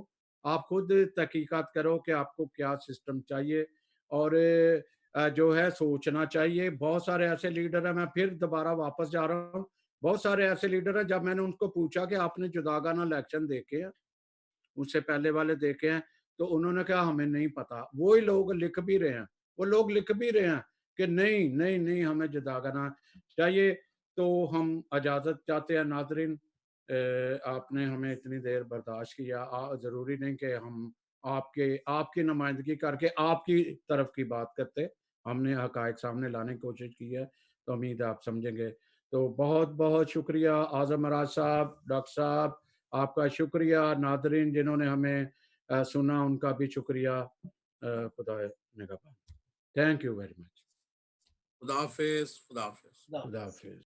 आप खुद तहकीकात करो कि आपको क्या सिस्टम चाहिए, और जो है सोचना चाहिए। बहुत सारे ऐसे लीडर हैं, मैं फिर दोबारा वापस जा रहा हूँ, बहुत सारे ऐसे लीडर हैं, जब मैंने उनको पूछा कि आपने जुदागाना इलेक्शन देखे हैं, उससे पहले वाले देखे हैं, तो उन्होंने कहा हमें नहीं पता। वो ही लोग लिख भी रहे हैं, कि नहीं नहीं नहीं, हमें जुदागाना चाहिए। तो हम इजाज़त चाहते हैं। नाज़रीन, आपने हमें इतनी देर बर्दाश्त किया। ज़रूरी नहीं कि हम आपकी नुमाइंदगी करके आपकी तरफ की बात करते, हमने हक़ाइक़ सामने लाने की कोशिश की है, तो उम्मीद है आप समझेंगे। तो बहुत बहुत शुक्रिया आज़म मराज साहब, डॉक्टर साहब, आपका शुक्रिया। नादरीन जिन्होंने हमें सुना, उनका भी शुक्रिया। खुदा निगहबान। Thank you very much. खुदा हाफिज़। खुदा हाफिज़।